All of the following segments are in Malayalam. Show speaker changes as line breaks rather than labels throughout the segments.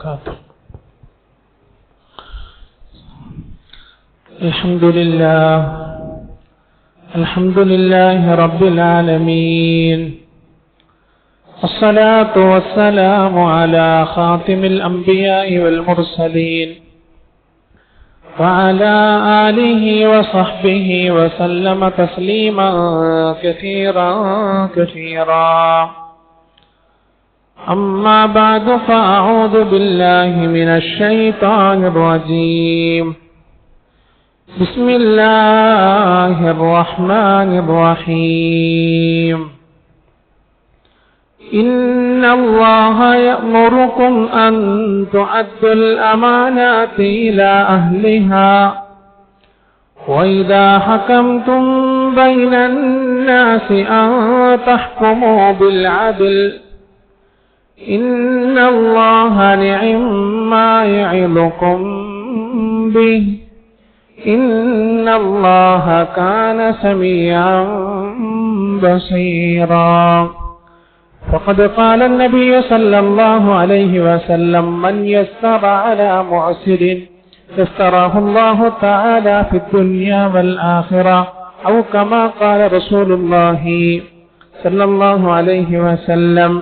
وبركاته. الحمد لله رب العالمين، الصلاة والسلام على خاتم الأنبياء والمرسلين وعلى آله وصحبه وسلم تسليما كثيرا كثيرا. أما بعد، فأعوذ بالله من الشيطان الرجيم. بسم الله الرحمن الرحيم. إن الله يأمركم أن تؤدوا الأمانات إلى أهلها وإذا حكمتم بين الناس أن تحكموا بالعدل إن الله نعما يعظكم به إن الله كان سميعا بصيرا. فقد قال النبي صلى الله عليه وسلم: من يسر على معسر يسره الله تعالى في الدنيا والآخرة، أو كما قال رسول الله صلى الله عليه وسلم.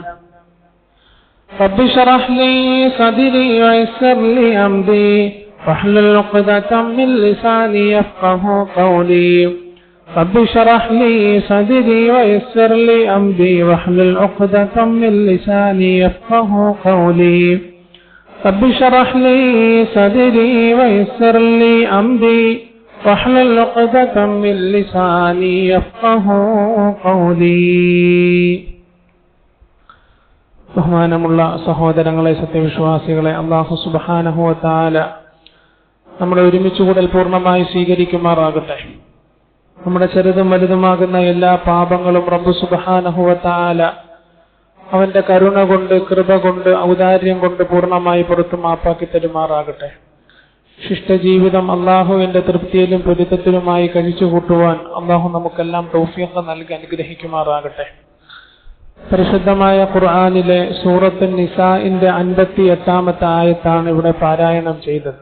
رب اشرح لي صدري ويسر لي أمري واحلل عقدة من لساني يفقه قولي. رب اشرح لي صدري ويسر لي أمري واحلل عقدة من لساني يفقه قولي. رب اشرح لي صدري ويسر لي أمري واحلل عقدة من لساني يفقه قولي. ബഹുമാനമുള്ള സഹോദരങ്ങളെ, സത്യവിശ്വാസികളെ, അല്ലാഹു സുബ്ഹാനഹു വ തആല നമ്മുടെ ഒരുമിച്ച് കൂടൽ പൂർണ്ണമായി സ്വീകരിക്കുമാറാകട്ടെ. നമ്മുടെ ചെറുതും വലുതുമാകുന്ന എല്ലാ പാപങ്ങളും റബ്ബ് സുബ്ഹാനഹു വ തആല അവന്റെ കരുണ കൊണ്ട്, കൃപ കൊണ്ട്, ഔദാര്യം കൊണ്ട് പൂർണ്ണമായി പുറത്തു മാപ്പാക്കി തരുമാറാകട്ടെ. ശിഷ്ടജീവിതം അള്ളാഹുവിന്റെ തൃപ്തിയിലും പൊരുത്തത്തിലുമായി കഴിച്ചു കൂട്ടുവാൻ അള്ളാഹു നമുക്കെല്ലാം തൗഫീഖ് നൽകി അനുഗ്രഹിക്കുമാറാകട്ടെ. പരിശുദ്ധമായ ഖുർആനിലെ സൂറത്ത് നിസാഇന്റെ 58-ാമത്തെ ആയത്താണ് ഇവിടെ പാരായണം ചെയ്തത്.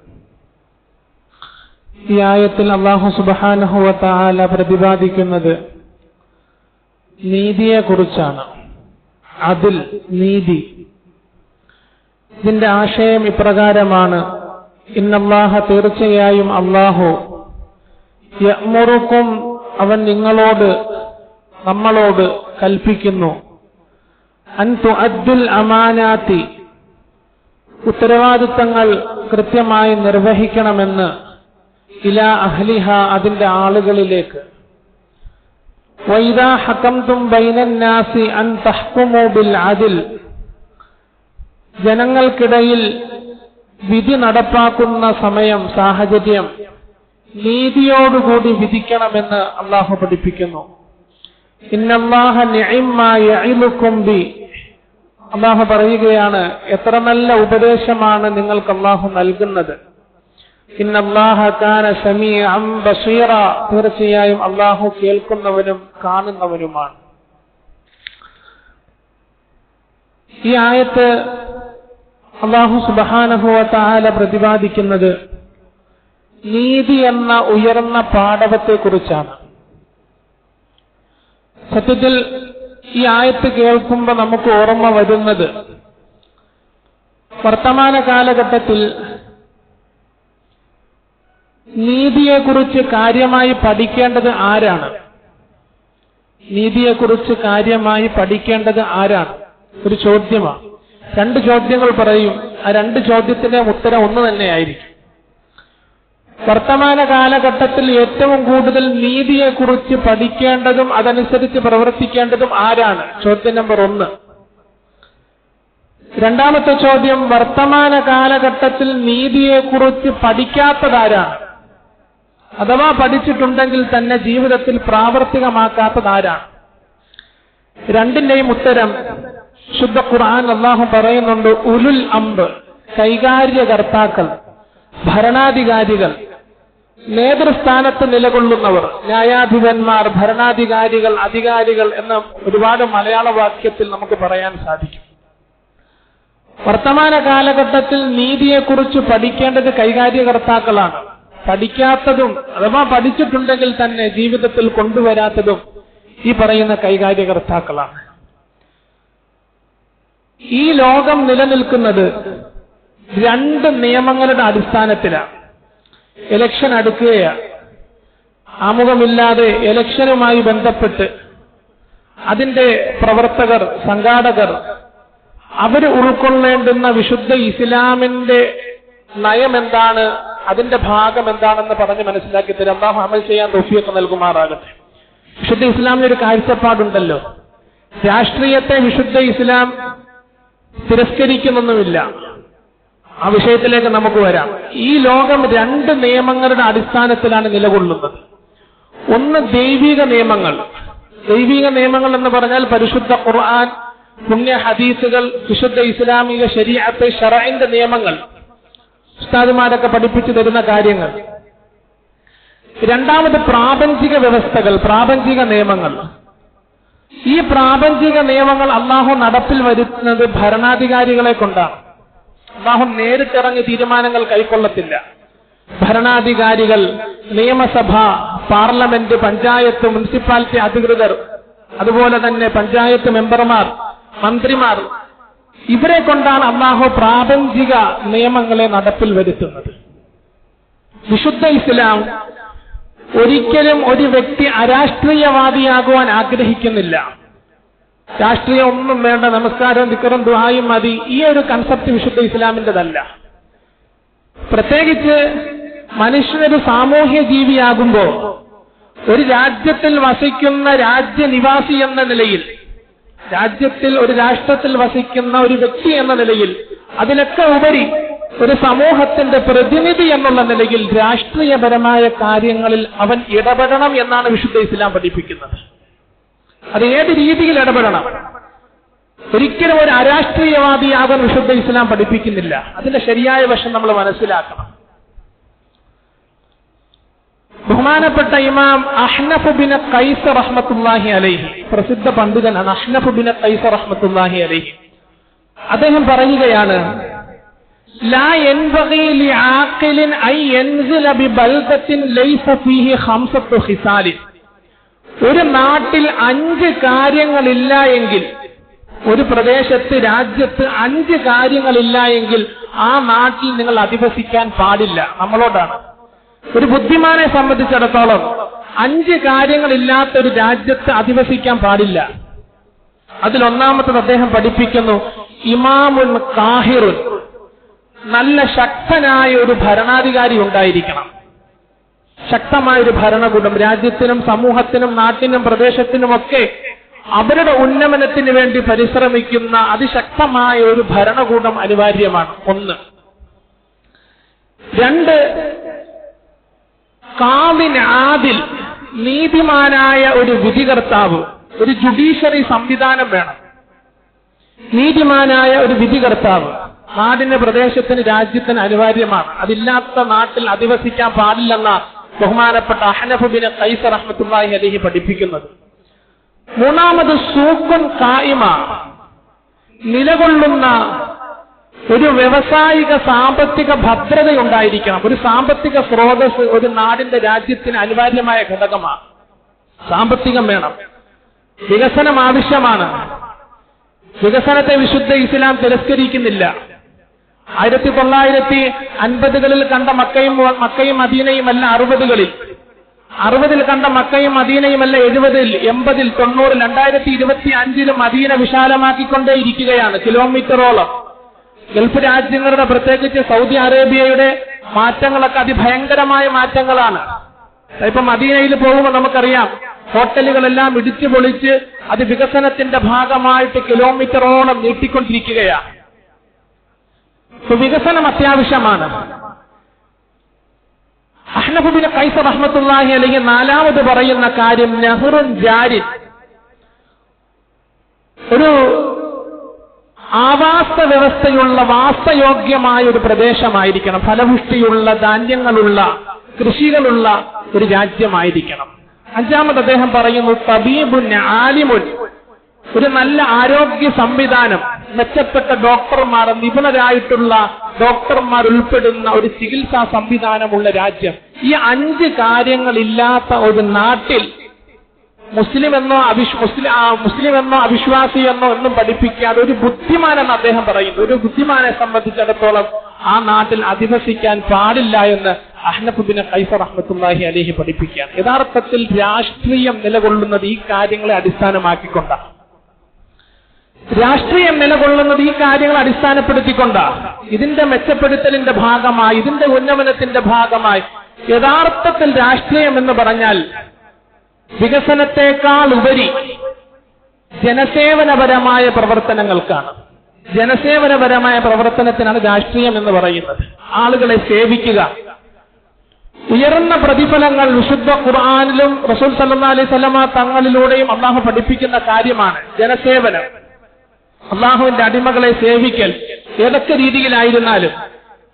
ഈ ആയത്തിൽ അല്ലാഹു സുബ്ഹാനഹു വ തആല പ്രതിപാദിക്കുന്നത് നീതിയെ കുറിച്ചാണ്. അതിൽ, നീതി. ഇതിന്റെ ആശയം ഇപ്രകാരമാണ്: ഇന്നല്ലാഹ, തീർച്ചയായും അല്ലാഹു, യഅ്മുറുക്കും, അവൻ നിങ്ങളോട്, നമ്മളോട് കൽപ്പിക്കുന്നു, അൻ തുഅദ്ദുൽ അമാനാത്തി, ഉത്തരവാദിത്തങ്ങൾ കൃത്യമായി നിർവഹിക്കണമെന്ന്, ഇലാ അഹ്ലിഹ, അതിന്റെ ആളുകളിലേക്ക്, വഇദാ ഹകംതും ബൈനന്നാസി അൻ തഹ്കുമു ബിൽ അദ്ൽ, ജനങ്ങൾക്കിടയിൽ വിധി നടപ്പാക്കുന്ന സമയം, സാഹചര്യം, നീതിയോടുകൂടി വിധിക്കണമെന്ന് അല്ലാഹു പഠിപ്പിക്കുന്നു. ഇന്നല്ലാഹ നിഅമ്മാ യഇലുക്കും ബി, അല്ലാഹു പറയുകയാണ്, എത്ര നല്ല ഉപദേശമാണ് നിങ്ങൾക്ക് അല്ലാഹു നൽകുന്നത്. ഇന്നല്ലാഹ കാന സമീഅൻ ബസീറ, തീർച്ചയായും അല്ലാഹു കേൾക്കുന്നവനും കാണുന്നവനുമാണ്. ഈ ആയത്ത് അല്ലാഹു സുബ്ഹാനഹു വ തആല പ്രതിപാദിക്കുന്നത് നീതി എന്ന ഉയർന്ന പാഠവത്തെ കുറിച്ചാണ്. സത്യത്തിൽ ഈ ആയത്ത് കേൾക്കുമ്പോൾ നമുക്ക് ഓർമ്മ വരുന്നത്, വർത്തമാന കാലഘട്ടത്തിൽ നീതിയെക്കുറിച്ച് കാര്യമായി പഠിക്കേണ്ടത് ആരാണ്? നീതിയെക്കുറിച്ച് കാര്യമായി പഠിക്കേണ്ടത് ആരാണ്? ഒരു ചോദ്യമാണ്. 2 ചോദ്യങ്ങൾ പറയും. ആ 2 ചോദ്യത്തിന്റെ ഉത്തരം ഒന്ന് തന്നെയായിരിക്കും. വർത്തമാന കാലഘട്ടത്തിൽ ഏറ്റവും കൂടുതൽ നീതിയെക്കുറിച്ച് പഠിക്കേണ്ടതും അതനുസരിച്ച് പ്രവർത്തിക്കേണ്ടതും ആരാണ്? ചോദ്യം നമ്പർ 1. രണ്ടാമത്തെ ചോദ്യം, വർത്തമാന കാലഘട്ടത്തിൽ നീതിയെക്കുറിച്ച് പഠിക്കാത്തതാരാണ്? അഥവാ പഠിച്ചിട്ടുണ്ടെങ്കിൽ തന്നെ ജീവിതത്തിൽ പ്രാവർത്തികമാക്കാത്തതാരാണ്? രണ്ടിന്റെയും ഉത്തരം ശുദ്ധ ഖുർആൻ അല്ലാഹു പറയുന്നുണ്ട്. ഉലുൽ അംർ, കൈകാര്യകർത്താക്കൾ, ഭരണാധികാരികൾ, നേതൃസ്ഥാനത്ത് നിലകൊള്ളുന്നവർ, ന്യായാധിപന്മാർ, ഭരണാധികാരികൾ, അധികാരികൾ എന്ന ഒരുപാട് മലയാള വാക്യത്തിൽ നമുക്ക് പറയാൻ സാധിക്കും. വർത്തമാന കാലഘട്ടത്തിൽ നീതിയെക്കുറിച്ച് പഠിക്കേണ്ടത് കൈകാര്യകർത്താക്കളാണ്. പഠിക്കാത്തതും അഥവാ പഠിച്ചിട്ടുണ്ടെങ്കിൽ തന്നെ ജീവിതത്തിൽ കൊണ്ടുവരാത്തതും ഈ പറയുന്ന കൈകാര്യകർത്താക്കളാണ്. ഈ ലോകം നിലനിൽക്കുന്നത് രണ്ട് നിയമങ്ങളുടെ അടിസ്ഥാനത്തിലാണ്. ഇലക്ഷൻ അടുക്കുകയാണ്. ആമുഖമില്ലാതെ ഇലക്ഷനുമായി ബന്ധപ്പെട്ട് അതിന്റെ പ്രവർത്തകർ, സംഘാടകർ അവര് ഉൾക്കൊള്ളേണ്ടുന്ന വിശുദ്ധ ഇസ്ലാമിന്റെ നയം എന്താണ്, അതിന്റെ ഭാഗം എന്താണെന്ന് പറഞ്ഞ് മനസ്സിലാക്കി തരും. അല്ലാഹു അമൽ ചെയ്യാൻ തൗഫീഖ് നൽകുമാറാകട്ടെ. വിശുദ്ധ ഇസ്ലാമിന് ഒരു കാഴ്ചപ്പാടുണ്ടല്ലോ. രാഷ്ട്രീയത്തെ വിശുദ്ധ ഇസ്ലാം തിരസ്കരിക്കുന്നൊന്നുമില്ല. ആ വിഷയത്തിലേക്ക് നമുക്ക് വരാം. ഈ ലോകം രണ്ട് നിയമങ്ങളുടെ അടിസ്ഥാനത്തിലാണ് നിലകൊള്ളുന്നത്. ഒന്ന് ദൈവിക നിയമങ്ങൾ. ദൈവിക നിയമങ്ങൾ എന്ന് പറഞ്ഞാൽ പരിശുദ്ധ ഖുർആൻ, പുണ്യ ഹദീസുകൾ, വിശുദ്ധ ഇസ്ലാമിക ശരീഅത്ത്, ശറഇന്റെ നിയമങ്ങൾ, ഉസ്താദുമാരൊക്കെ പഠിപ്പിച്ചു തരുന്ന കാര്യങ്ങൾ. രണ്ടാമത് പ്രാപഞ്ചിക വ്യവസ്ഥകൾ, പ്രാപഞ്ചിക നിയമങ്ങൾ. ഈ പ്രാപഞ്ചിക നിയമങ്ങൾ അല്ലാഹു നടപ്പിൽ വരുത്തുന്നത് ഭരണാധികാരികളെ കൊണ്ടാണ്. അല്ലാഹു നേരിട്ടിറങ്ങി തീരുമാനങ്ങൾ കൈക്കൊള്ളത്തില്ല. ഭരണാധികാരികൾ, നിയമസഭ, പാർലമെന്റ്, പഞ്ചായത്ത്, മുനിസിപ്പാലിറ്റി അധികൃതർ, അതുപോലെ തന്നെ പഞ്ചായത്ത് മെമ്പർമാർ, മന്ത്രിമാർ, ഇവരെ കൊണ്ടാണ് അല്ലാഹു പ്രാപഞ്ചിക നിയമങ്ങളെ നടപ്പിൽ വരുത്തുന്നത്. വിശുദ്ധ ഇസ്ലാം ഒരിക്കലും ഒരു വ്യക്തി അരാഷ്ട്രീയവാദിയാകുവാൻ ആഗ്രഹിക്കുന്നില്ല. രാഷ്ട്രീയം ഒന്നും വേണ്ട, നമസ്കാരവും ദിക്റും ദുആയും മതി, ഈ ഒരു കൺസെപ്റ്റ് വിശുദ്ധ ഇസ്ലാമിൻ്റെതല്ല. പ്രത്യേകിച്ച് മനുഷ്യനൊരു സാമൂഹ്യ ജീവിയാകുമ്പോൾ ഒരു രാജ്യത്തിൽ വസിക്കുന്ന രാജ്യനിവാസി എന്ന നിലയിൽ, രാജ്യത്തിൽ ഒരു രാഷ്ട്രത്തിൽ വസിക്കുന്ന ഒരു വ്യക്തി എന്ന നിലയിൽ, അതിലൊക്കെ ഉപരി ഒരു സമൂഹത്തിന്റെ പ്രതിനിധി എന്നുള്ള നിലയിൽ രാഷ്ട്രീയപരമായ കാര്യങ്ങളിൽ അവൻ ഇടപെടണം എന്നാണ് വിശുദ്ധ ഇസ്ലാം പഠിപ്പിക്കുന്നത്. അത് ഏത് രീതിയിൽ ഇടപെടണം? ഒരിക്കലും ഒരു അരാഷ്ട്രീയവാദിയാകാൻ വിശുദ്ധ ഇസ്ലാം പഠിപ്പിക്കുന്നില്ല. അതിന്റെ ശരിയായ വശം നമ്മൾ മനസ്സിലാക്കണം. ബഹുമാനപ്പെട്ട ഇമാം അഹ്നഫ് ബിൻ ഖൈസ് റഹ്മത്തുള്ളാഹി അലൈഹി, പ്രസിദ്ധ പണ്ഡിതനാണ് അഹ്നഫ് ബിൻ ഖൈസ് റഹ്മത്തുള്ളാഹി അലൈഹി. അദ്ദേഹം പറയുകയാണ്, ലാ യൻബഗി ലിആഖിലിൻ അൻ യൻസില ബിബൽദത്തിൻ ലൈസ ഫീഹി ഖംസത്തു ഖിസാലിൻ. ഒരു നാട്ടിൽ 5 കാര്യങ്ങളില്ല എങ്കിൽ, ഒരു പ്രദേശത്ത്, രാജ്യത്ത് 5 കാര്യങ്ങളില്ല എങ്കിൽ ആ നാട്ടിൽ നിങ്ങൾ അധിവസിക്കാൻ പാടില്ല. നമ്മളോടാണ്. ഒരു ബുദ്ധിമാനെ സംബന്ധിച്ചിടത്തോളം 5 കാര്യങ്ങളില്ലാത്ത ഒരു രാജ്യത്ത് അധിവസിക്കാൻ പാടില്ല. അതിലൊന്നാമത്തത് അദ്ദേഹം പഠിപ്പിക്കുന്നു, ഇമാമുൻ കാഹിറുൻ, നല്ല ശക്തനായ ഒരു ഭരണാധികാരി ഉണ്ടായിരിക്കണം. ശക്തമായ ഒരു ഭരണകൂടം, രാജ്യത്തിനും സമൂഹത്തിനും നാട്ടിനും പ്രദേശത്തിനുമൊക്കെ അവരുടെ ഉന്നമനത്തിന് വേണ്ടി പരിശ്രമിക്കുന്ന അതിശക്തമായ ഒരു ഭരണകൂടം അനിവാര്യമാണ്. 1. 2, കാദിൻ ആദിൽ, നീതിമാനായ ഒരു വിധികർത്താവ്, ഒരു ജുഡീഷ്യറി സംവിധാനം വേണം. നീതിമാനായ ഒരു വിധികർത്താവ് നാടിന്, പ്രദേശത്തിന്, രാജ്യത്തിന് അനിവാര്യമാണ്. അതില്ലാത്ത നാട്ടിൽ അധിവസിക്കാൻ പാടില്ലെന്ന ബഹുമാനപ്പെട്ട അഹ്നഫ് ബിൻ ഖൈസ് റഹ്മത്തുള്ളാഹി അലൈഹി പഠിപ്പിക്കുന്നത്. 3, സൂഖുൻ ഖായിമ, നിലകൊള്ളുന്ന ഒരു വ്യവസായിക സാമ്പത്തിക ഭദ്രതയുണ്ടായിരിക്കണം. ഒരു സാമ്പത്തിക സ്രോതസ് ഒരു നാടിന്റെ, രാജ്യത്തിന് അനിവാര്യമായ ഘടകമാണ്. സാമ്പത്തികം വേണം. വികസനം ആവശ്യമാണ്. വികസനത്തെ വിശുദ്ധ ഇസ്ലാം തിരസ്കരിക്കുന്നില്ല. 1950കളിൽ കണ്ട മക്കയും മദീനയുമല്ല 60കളിൽ, 60ൽ കണ്ട മക്കയും മദീനയുമല്ല 70ൽ, 80ൽ, 90ൽ, 2025 മദീന വിശാലമാക്കിക്കൊണ്ടേയിരിക്കുകയാണ്. കിലോമീറ്ററോളം. ഗൾഫ് രാജ്യങ്ങളുടെ, പ്രത്യേകിച്ച് സൗദി അറേബ്യയുടെ മാറ്റങ്ങളൊക്കെ അതിഭയങ്കരമായ മാറ്റങ്ങളാണ്. ഇപ്പൊ മദീനയിൽ പോകുമ്പോൾ നമുക്കറിയാം, ഹോട്ടലുകളെല്ലാം ഇടിച്ചു പൊളിച്ച് അത് വികസനത്തിന്റെ ഭാഗമായിട്ട് കിലോമീറ്ററോളം നീട്ടിക്കൊണ്ടിരിക്കുകയാണ്. വികസനം അത്യാവശ്യമാണ്. അഹ്നഫ് ബിൻ ഖൈസ് റഹ്മത്തുള്ളാഹി അലൈഹി 4ാമത് പറയുന്ന കാര്യം, നഹ്റുൻ ജാരി, ഒരു ആവാസ വ്യവസ്ഥയുള്ള, വാസയോഗ്യമായ ഒരു പ്രദേശമായിരിക്കണം. ഫലപുഷ്ടിയുള്ള, ധാന്യങ്ങളുള്ള, കൃഷികളുള്ള ഒരു രാജ്യമായിരിക്കണം. 5ാമത് അദ്ദേഹം പറയുന്നു, തബീബുൻ ആലിമുൻ, ഒരു നല്ല ആരോഗ്യ സംവിധാനം, മെച്ചപ്പെട്ട ഡോക്ടർമാർ, നിപുണരായിട്ടുള്ള ഡോക്ടർമാർ ഉൾപ്പെടുന്ന ഒരു ചികിത്സാ സംവിധാനമുള്ള രാജ്യം. ഈ 5 കാര്യങ്ങളില്ലാത്ത ഒരു നാട്ടിൽ മുസ്ലിമെന്നോ അവിശ്വാസിയെന്നോ ഒന്നും പഠിപ്പിക്കാതെ ഒരു ബുദ്ധിമാനെന്ന് അദ്ദേഹം പറയുന്നു. ഒരു ബുദ്ധിമാനെ സംബന്ധിച്ചിടത്തോളം ആ നാട്ടിൽ അധിവസിക്കാൻ പാടില്ല എന്ന് അഹ്നഫ് ബിൻ ഖൈസ റഹ്മത്തുള്ളാഹി അലൈഹി പഠിപ്പിക്കുകയാണ്. യഥാർത്ഥത്തിൽ രാഷ്ട്രീയം നിലകൊള്ളുന്നത് ഈ കാര്യങ്ങളെ അടിസ്ഥാനമാക്കിക്കൊണ്ടാണ്. രാഷ്ട്രീയം നിലകൊള്ളുന്നത് ഈ കാര്യങ്ങൾ അടിസ്ഥാനപ്പെടുത്തിക്കൊണ്ടാണ്. ഇതിന്റെ മെച്ചപ്പെടുത്തലിന്റെ ഭാഗമായി, ഇതിന്റെ ഉന്നമനത്തിന്റെ ഭാഗമായി യഥാർത്ഥത്തിൽ രാഷ്ട്രീയം എന്ന് പറഞ്ഞാൽ വികസനത്തെക്കാൾ ഉപരി ജനസേവനപരമായ പ്രവർത്തനങ്ങൾക്കാണ്. ജനസേവനപരമായ പ്രവർത്തനത്തിനാണ് രാഷ്ട്രീയം എന്ന് പറയുന്നത്. ആളുകളെ സേവിക്കുക. ഉയർന്ന പ്രതിഫലങ്ങൾ വിശുദ്ധ ഖുർആനിലും റസൂൽ സല്ലല്ലാഹു അലൈഹി വസല്ലമ തങ്ങളിലൂടെയും അള്ളാഹു പഠിപ്പിക്കുന്ന കാര്യമാണ് ജനസേവനം. അള്ളാഹുവിന്റെ അടിമകളെ സേവിക്കൽ ഏതൊക്കെ രീതിയിലായിരുന്നാലും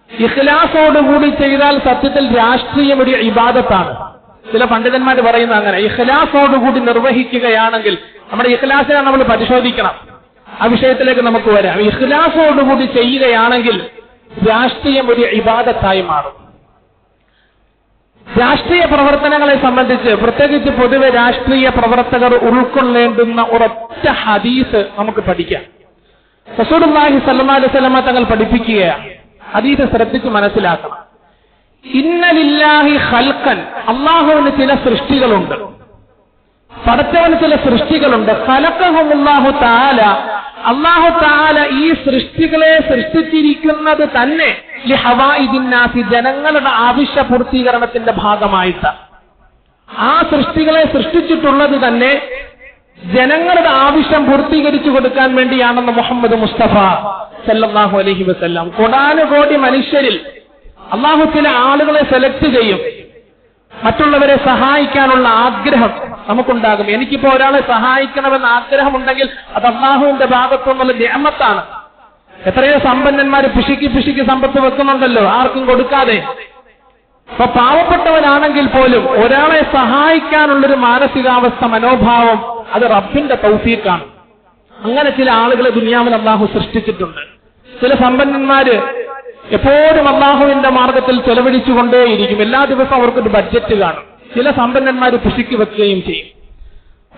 ഇഖ്ലാസോടുകൂടി ചെയ്താൽ സത്യത്തിൽ രാഷ്ട്രീയം ഒരു ഇബാദത്താണ്. ചില പണ്ഡിതന്മാർ പറയുന്ന അങ്ങനെ ഇഖ്ലാസോടുകൂടി നിർവഹിക്കുകയാണെങ്കിൽ, നമ്മുടെ ഇഖ്ലാസിനെ നമ്മൾ പരിശോധിക്കണം. ആ വിഷയത്തിലേക്ക് നമുക്ക് വരാം. ഇഖ്ലാസോടുകൂടി ചെയ്യുകയാണെങ്കിൽ രാഷ്ട്രീയം ഒരു ഇബാദത്തായി മാറും. രാഷ്ട്രീയ പ്രവർത്തനങ്ങളെ സംബന്ധിച്ച് പ്രത്യേകിച്ച് പൊതുവെ രാഷ്ട്രീയ പ്രവർത്തകർ ഉൾക്കൊള്ളേണ്ടുന്ന ഒരൊറ്റ ഹദീസ് നമുക്ക് പഠിക്കാം. റസൂലുള്ളാഹി സ്വല്ലല്ലാഹു അലൈഹി വസല്ലമ തങ്ങൾ പഠിപ്പിക്കുകയാണ്. ഹദീസ് ശ്രദ്ധിച്ച് മനസ്സിലാക്കണം. ഇന്ന ലില്ലാഹി ഖൽഖൻ, അല്ലാഹുവിന് ചില സൃഷ്ടികളുണ്ട്, പടച്ചവന് ചില സൃഷ്ടികളുണ്ട്. ഖലഖഹുമുല്ലാഹു തആല, അല്ലാഹു തആല ഈ സൃഷ്ടികളെ സൃഷ്ടിച്ചിരിക്കുന്നത് തന്നെ ലിഹവായിദിന്നാസി, ജനങ്ങളുടെ ആവശ്യ പൂർത്തീകരണത്തിന്റെ ഭാഗമായിട്ട്. ആ സൃഷ്ടികളെ സൃഷ്ടിച്ചിട്ടുള്ളത് തന്നെ ജനങ്ങളുടെ ആവശ്യം പൂർത്തീകരിച്ചു കൊടുക്കാൻ വേണ്ടിയാണെന്ന് മുഹമ്മദ് മുസ്തഫ സല്ലല്ലാഹു അലൈഹി വസല്ലം. കോടാനുകോടി മനുഷ്യരിൽ അല്ലാഹു ചില ആളുകളെ സെലക്ട് ചെയ്യും. മറ്റുള്ളവരെ സഹായിക്കാനുള്ള ആഗ്രഹം നമുക്കുണ്ടാകും. എനിക്കിപ്പോ ഒരാളെ സഹായിക്കണമെന്ന് ആഗ്രഹമുണ്ടെങ്കിൽ അത് അല്ലാഹുവിന്റെ ഭാഗത്തുനിന്നുള്ള നിഅമത്താണ്. എത്രയോ സമ്പന്നന്മാര് പിശുക്കി സമ്പത്ത് വെക്കുന്നുണ്ടല്ലോ, ആർക്കും കൊടുക്കാതെ. അപ്പൊ പാവപ്പെട്ടവനാണെങ്കിൽ പോലും ഒരാളെ സഹായിക്കാനുള്ളൊരു മാനസികാവസ്ഥ, മനോഭാവം, അത് റബ്ബിന്റെ തൗഫീഖാണ്. അങ്ങനെ ചില ആളുകളെ ദുനിയാവിൽ അല്ലാഹു സൃഷ്ടിച്ചിട്ടുണ്ട്. ചില സമ്പന്നന്മാര് എപ്പോഴും അല്ലാഹുവിന്റെ മാർഗത്തിൽ ചെലവഴിച്ചുകൊണ്ടേയിരിക്കും. എല്ലാ ദിവസവും അവർക്കൊരു ബഡ്ജറ്റ് കാണും. ചില സമ്പന്നന്മാര് പിശുക്കി വെക്കുകയും ചെയ്യും.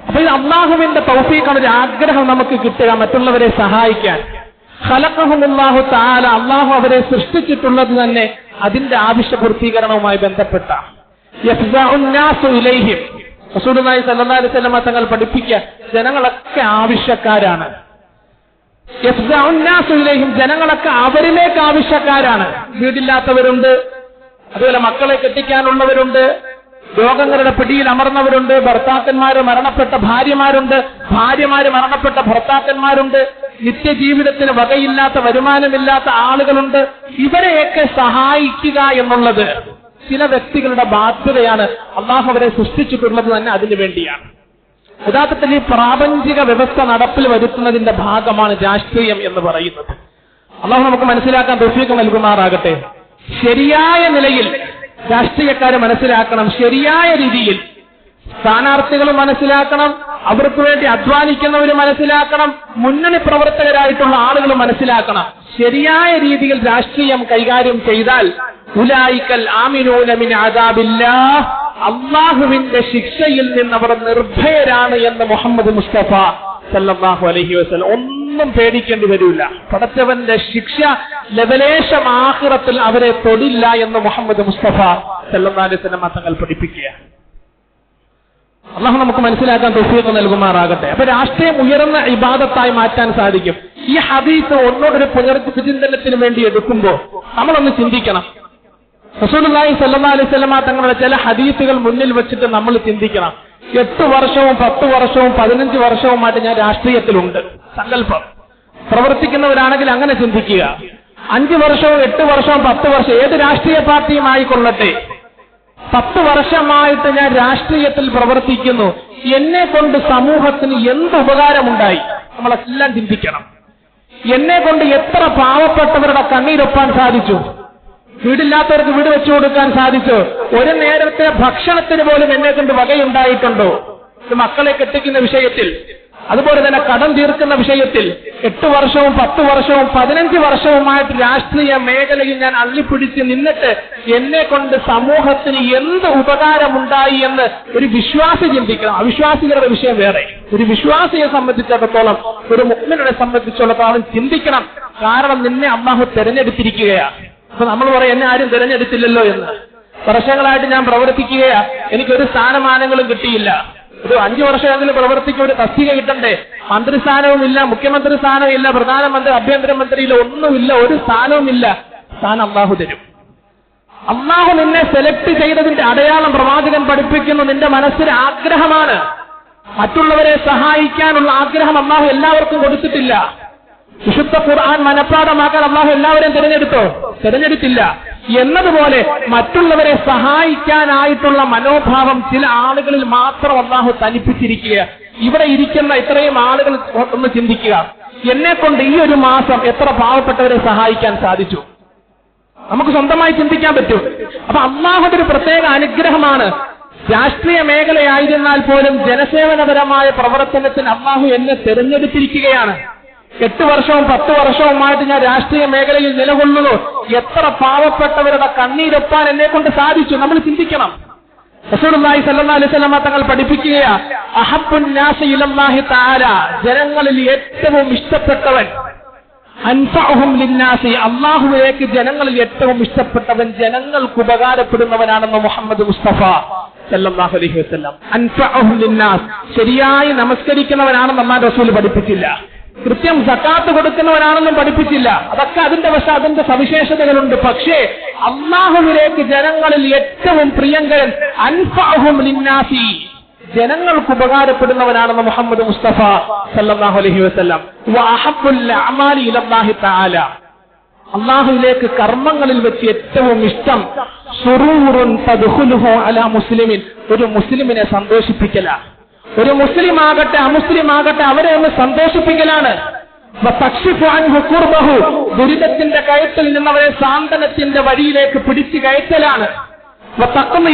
അപ്പൊ ഇത് അല്ലാഹുവിന്റെ തൗഫീഖാണ്. ഒരു ആഗ്രഹം നമുക്ക് കിട്ടുക മറ്റുള്ളവരെ സഹായിക്കാൻ. ഖലഖഹുമുല്ലാഹു തആല, അല്ലാഹു അവരെ സൃഷ്ടിച്ചിട്ടുള്ളത് തന്നെ അതിന്റെ ആവശ്യ പൂർത്തീകരണവുമായി ബന്ധപ്പെട്ട. യഫ്സഉന്നാസു ഇലൈഹിം, റസൂലുള്ളാഹി സ്വല്ലല്ലാഹു അലൈഹി വസല്ലം തങ്ങൾ പഠിപ്പിക്കുക, ജനങ്ങളൊക്കെ ആവശ്യക്കാരാണ്. യഫ്സഉന്നാസു ഇലൈഹിം, ജനങ്ങളൊക്കെ അവരിലേക്ക് ആവശ്യക്കാരാണ്. വീടില്ലാത്തവരുണ്ട്, അതുപോലെ മക്കളെ കെട്ടിക്കാനുള്ളവരുണ്ട്, രോഗങ്ങളുടെ പിടിയിൽ അമർന്നവരുണ്ട്, ഭർത്താക്കന്മാര് മരണപ്പെട്ട ഭാര്യമാരുണ്ട്, ഭാര്യമാര് മരണപ്പെട്ട ഭർത്താക്കന്മാരുണ്ട്, നിത്യജീവിതത്തിന് വകയില്ലാത്ത വരുമാനമില്ലാത്ത ആളുകളുണ്ട്. ഇവരെയൊക്കെ സഹായിക്കുക എന്നുള്ളത് ചില വ്യക്തികളുടെ ബാധ്യതയാണ്. അല്ലാഹു അവരെ സൃഷ്ടിച്ചിട്ടുള്ളത് തന്നെ അതിനു വേണ്ടിയാണ്. യഥാർത്ഥത്തിൽ ഈ പ്രാപഞ്ചിക വ്യവസ്ഥ നടപ്പിൽ വരുത്തുന്നതിന്റെ ഭാഗമാണ് രാഷ്ട്രീയം എന്ന് പറയുന്നത്. അല്ലാഹു നമുക്ക് മനസ്സിലാക്കാൻ തൗഫീഖ് നൽകുമാറാകട്ടെ. ശരിയായ നിലയിൽ രാഷ്ട്രീയക്കാരെ മനസ്സിലാക്കണം. ശരിയായ രീതിയിൽ സ്ഥാനാർത്ഥികൾ മനസ്സിലാക്കണം, അവർക്ക് വേണ്ടി അധ്വാനിക്കുന്നവർ മനസ്സിലാക്കണം, മുന്നണി പ്രവർത്തകരായിട്ടുള്ള ആളുകൾ മനസ്സിലാക്കണം. ശരിയായ രീതിയിൽ രാഷ്ട്രീയം കൈകാര്യം ചെയ്താൽ ഉലൈക്കൽ ആമിനൂന മിൻ അദാബില്ലാഹ്, അല്ലാഹുവിന്റെ ശിക്ഷയിൽ നിന്ന് അവർ നിർഭയരാണ് എന്ന് മുഹമ്മദ് മുസ്തഫ സല്ലല്ലാഹു അലൈഹി വസല്ലം. ഒന്നും പേടിക്കേണ്ടി വരില്ല. പടച്ചവന്റെ ശിക്ഷ ലവലേശം ആഖിറത്തിൽ അവരെ തൊടില്ല എന്ന് മുഹമ്മദ് മുസ്തഫ സല്ലല്ലാഹു അലൈഹി വസല്ലം തങ്ങൾ പഠിപ്പിക്കുക. അല്ലാഹു നമുക്ക് മനസ്സിലാക്കാൻ തൗഫീഖ് നൽകുമാറാകട്ടെ. അപ്പൊ രാഷ്ട്രീയം ഉയർന്ന ഇബാദത്തായി മാറ്റാൻ സാധിക്കും. ഈ ഹദീസ് ഒന്നോടൊരു പുനർവിചിന്തനത്തിന് വേണ്ടി എടുക്കുമ്പോൾ നമ്മളൊന്ന് ചിന്തിക്കണം. റസൂലുള്ളാഹി സ്വല്ലല്ലാഹു അലൈഹി വസല്ലം തങ്ങളുടെ ചില ഹദീസുകൾ മുന്നിൽ വെച്ചിട്ട് നമ്മൾ ചിന്തിക്കണം. 8 വർഷവും 10 വർഷവും 15 വർഷവുമായിട്ട് ഞാൻ രാഷ്ട്രീയത്തിലുണ്ട്. സങ്കല്പം. പ്രവർത്തിക്കുന്നവരാണെങ്കിൽ അങ്ങനെ ചിന്തിക്കുക. 5 വർഷവും 8 വർഷവും 10 വർഷം ഏത് രാഷ്ട്രീയ പാർട്ടിയും ആയിക്കൊള്ളട്ടെ, 10 വർഷമായിട്ട് ഞാൻ രാഷ്ട്രീയത്തിൽ പ്രവർത്തിക്കുന്നു. എന്നെ കൊണ്ട് സമൂഹത്തിന് എന്ത് ഉപകാരമുണ്ടായി? നമ്മളെല്ലാം ചിന്തിക്കണം. എന്നെ കൊണ്ട് എത്ര പാവപ്പെട്ടവരുടെ കണ്ണീരൊപ്പാൻ സാധിച്ചു? വീടില്ലാത്തവർക്ക് വീട് വെച്ചു കൊടുക്കാൻ സാധിച്ചു? ഒരു നേരത്തെ ഭക്ഷണത്തിന് പോലും എന്നെ കൊണ്ട് വകയുണ്ടായിട്ടുണ്ടോ? മക്കളെ കെട്ടിക്കുന്ന വിഷയത്തിൽ അതുപോലെ തന്നെ കടം തീർക്കുന്ന വിഷയത്തിൽ 8 വർഷവും 10 വർഷവും 15 വർഷവുമായിട്ട് രാഷ്ട്രീയ മേഖലയിൽ ഞാൻ അള്ളിപ്പിടിച്ച് നിന്നിട്ട് എന്നെ കൊണ്ട് സമൂഹത്തിന് എന്ത് ഉപകാരമുണ്ടായി എന്ന് ഒരു വിശ്വാസി ചിന്തിക്കണം. അവിശ്വാസികളുടെ വിഷയം വേറെ. ഒരു വിശ്വാസിയെ സംബന്ധിച്ചിടത്തോളം, ഒരു മുഅ്മിനെ സംബന്ധിച്ചിടത്തോളം ചിന്തിക്കണം. കാരണം നിന്നെ അല്ലാഹു തെരഞ്ഞെടുത്തിരിക്കുകയാണ്. അപ്പൊ നമ്മൾ പറയും എന്നെ ആരും തെരഞ്ഞെടുത്തില്ലല്ലോ എന്ന്. വർഷങ്ങളായിട്ട് ഞാൻ പ്രവർത്തിക്കുകയാ, എനിക്കൊരു സ്ഥാനമാനങ്ങളും കിട്ടിയില്ല. ഒരു 5 വർഷമെങ്കിലും പ്രവർത്തിക്കും, ഒരു തസ്തിക കിട്ടണ്ടേ? മന്ത്രിസ്ഥാനവുമില്ല, മുഖ്യമന്ത്രി സ്ഥാനവുമില്ല, പ്രധാനമന്ത്രി, ആഭ്യന്തരമന്ത്രിയില്ല, ഒന്നുമില്ല, ഒരു സ്ഥാനവുമില്ല. സ്ഥാനം അല്ലാഹു തരും. അല്ലാഹു നിന്നെ സെലക്ട് ചെയ്തതിന്റെ അടയാളം പ്രവാചകൻ പഠിപ്പിക്കുന്നു. നിന്റെ മനസ്സിന് ആഗ്രഹമാണ്. മറ്റുള്ളവരെ സഹായിക്കാനുള്ള ആഗ്രഹം അല്ലാഹു എല്ലാവർക്കും കൊടുത്തിട്ടില്ല. വിശുദ്ധ ഖുർആൻ മനഃപ്പാഠമാക്കാൻ അല്ലാഹു എല്ലാവരെയും തിരഞ്ഞെടുത്തില്ല. എന്നതുപോലെ മറ്റുള്ളവരെ സഹായിക്കാനായിട്ടുള്ള മനോഭാവം ചില ആളുകളിൽ മാത്രം അല്ലാഹു തനിപ്പിച്ചിരിക്കുക. ഇവിടെ ഇരിക്കുന്ന ഇത്രയും ആളുകൾ ഒന്ന് ചിന്തിക്കുക, എന്നെ കൊണ്ട് ഈ ഒരു മാസം എത്ര പാവപ്പെട്ടവരെ സഹായിക്കാൻ സാധിച്ചു? നമുക്ക് സ്വന്തമായി ചിന്തിക്കാൻ പറ്റും. അപ്പൊ അല്ലാഹുവിന്റെ ഒരു പ്രത്യേക അനുഗ്രഹമാണ്. രാഷ്ട്രീയ മേഖലയായിരുന്നാൽ പോലും ജനസേവനപരമായ പ്രവർത്തനത്തിന് അല്ലാഹു എന്നെ തിരഞ്ഞെടുത്തിരിക്കുകയാണ്. 8 വർഷവും 10 വർഷവുമായിട്ട് ഞാൻ രാഷ്ട്രീയ മേഖലയിൽ നിലകൊള്ളുന്നു. എത്ര പാവപ്പെട്ടവരുടെ കണ്ണീരൊപ്പാൻ എന്നെ കൊണ്ട് സാധിച്ചു? നമ്മൾ ചിന്തിക്കണം. റസൂലുള്ളാഹി സ്വല്ലല്ലാഹു അലൈഹി വസല്ലം തങ്ങൾ പഠിപ്പിക്കുകയാ, അഹബ്ബുൻ നാസി ഇലല്ലാഹി തആല, ജനങ്ങളിൽ ഏറ്റവും ഇഷ്ടപ്പെട്ടവൻ, അൻഫഉഹും ലിന്നാസി, അല്ലാഹുവിലേക്ക് ജനങ്ങളിൽ ഏറ്റവും ഇഷ്ടപ്പെട്ടവൻ ജനങ്ങൾക്ക് ഉപകാരപ്പെടുന്നവനാണെന്ന് മുഹമ്മദ് മുസ്തഫ സല്ലല്ലാഹു അലൈഹി വസല്ലം. അൻഫഉഹും ലിന്നാസ്, ശരിയായി നമസ്കരിക്കുന്നവനാണെന്ന് അല്ലാഹു റസൂൽ പഠിപ്പിച്ചില്ല. കൃത്യം സക്കാത്ത് കൊടുക്കുന്നവനാണെന്നും പഠിപ്പിച്ചില്ല. അതൊക്കെ അതിന്റെ സവിശേഷതകളുണ്ട്. പക്ഷേ അല്ലാഹുവിലേക്ക് ജനങ്ങളിൽ ഏറ്റവും പ്രിയങ്കരൻ അൻഫഉഹും ലിന്നാസി, ജനങ്ങൾക്ക് ഉപകാരപ്പെടുന്നവനാണെന്ന് മുഹമ്മദ് മുസ്തഫ സല്ലല്ലാഹു അലൈഹി വസല്ലം. വഅഹബ്ബുൽ അഅമാലി ഇലല്ലാഹി തആല, അല്ലാഹുവിലേക്ക് കർമ്മങ്ങളിൽ വെച്ച് ഏറ്റവും ഇഷ്ടം സുറൂറുൻ തദ്ഖുലുഹു അലാ മുസ്ലിമിൻ, ഒരു മുസ്ലിമിനെ സന്തോഷിപ്പിക്കലാണ്. ഒരു മുസ്ലിം ആകട്ടെ അമുസ്ലിം ആകട്ടെ അവരെ ഒന്ന് സന്തോഷിപ്പിക്കലാണ്. ദുരിതത്തിന്റെ കയത്തിൽ നിന്നവരെ സാന്ത്വനത്തിന്റെ വഴിയിലേക്ക് പിടിച്ചു കയറ്റലാണ്.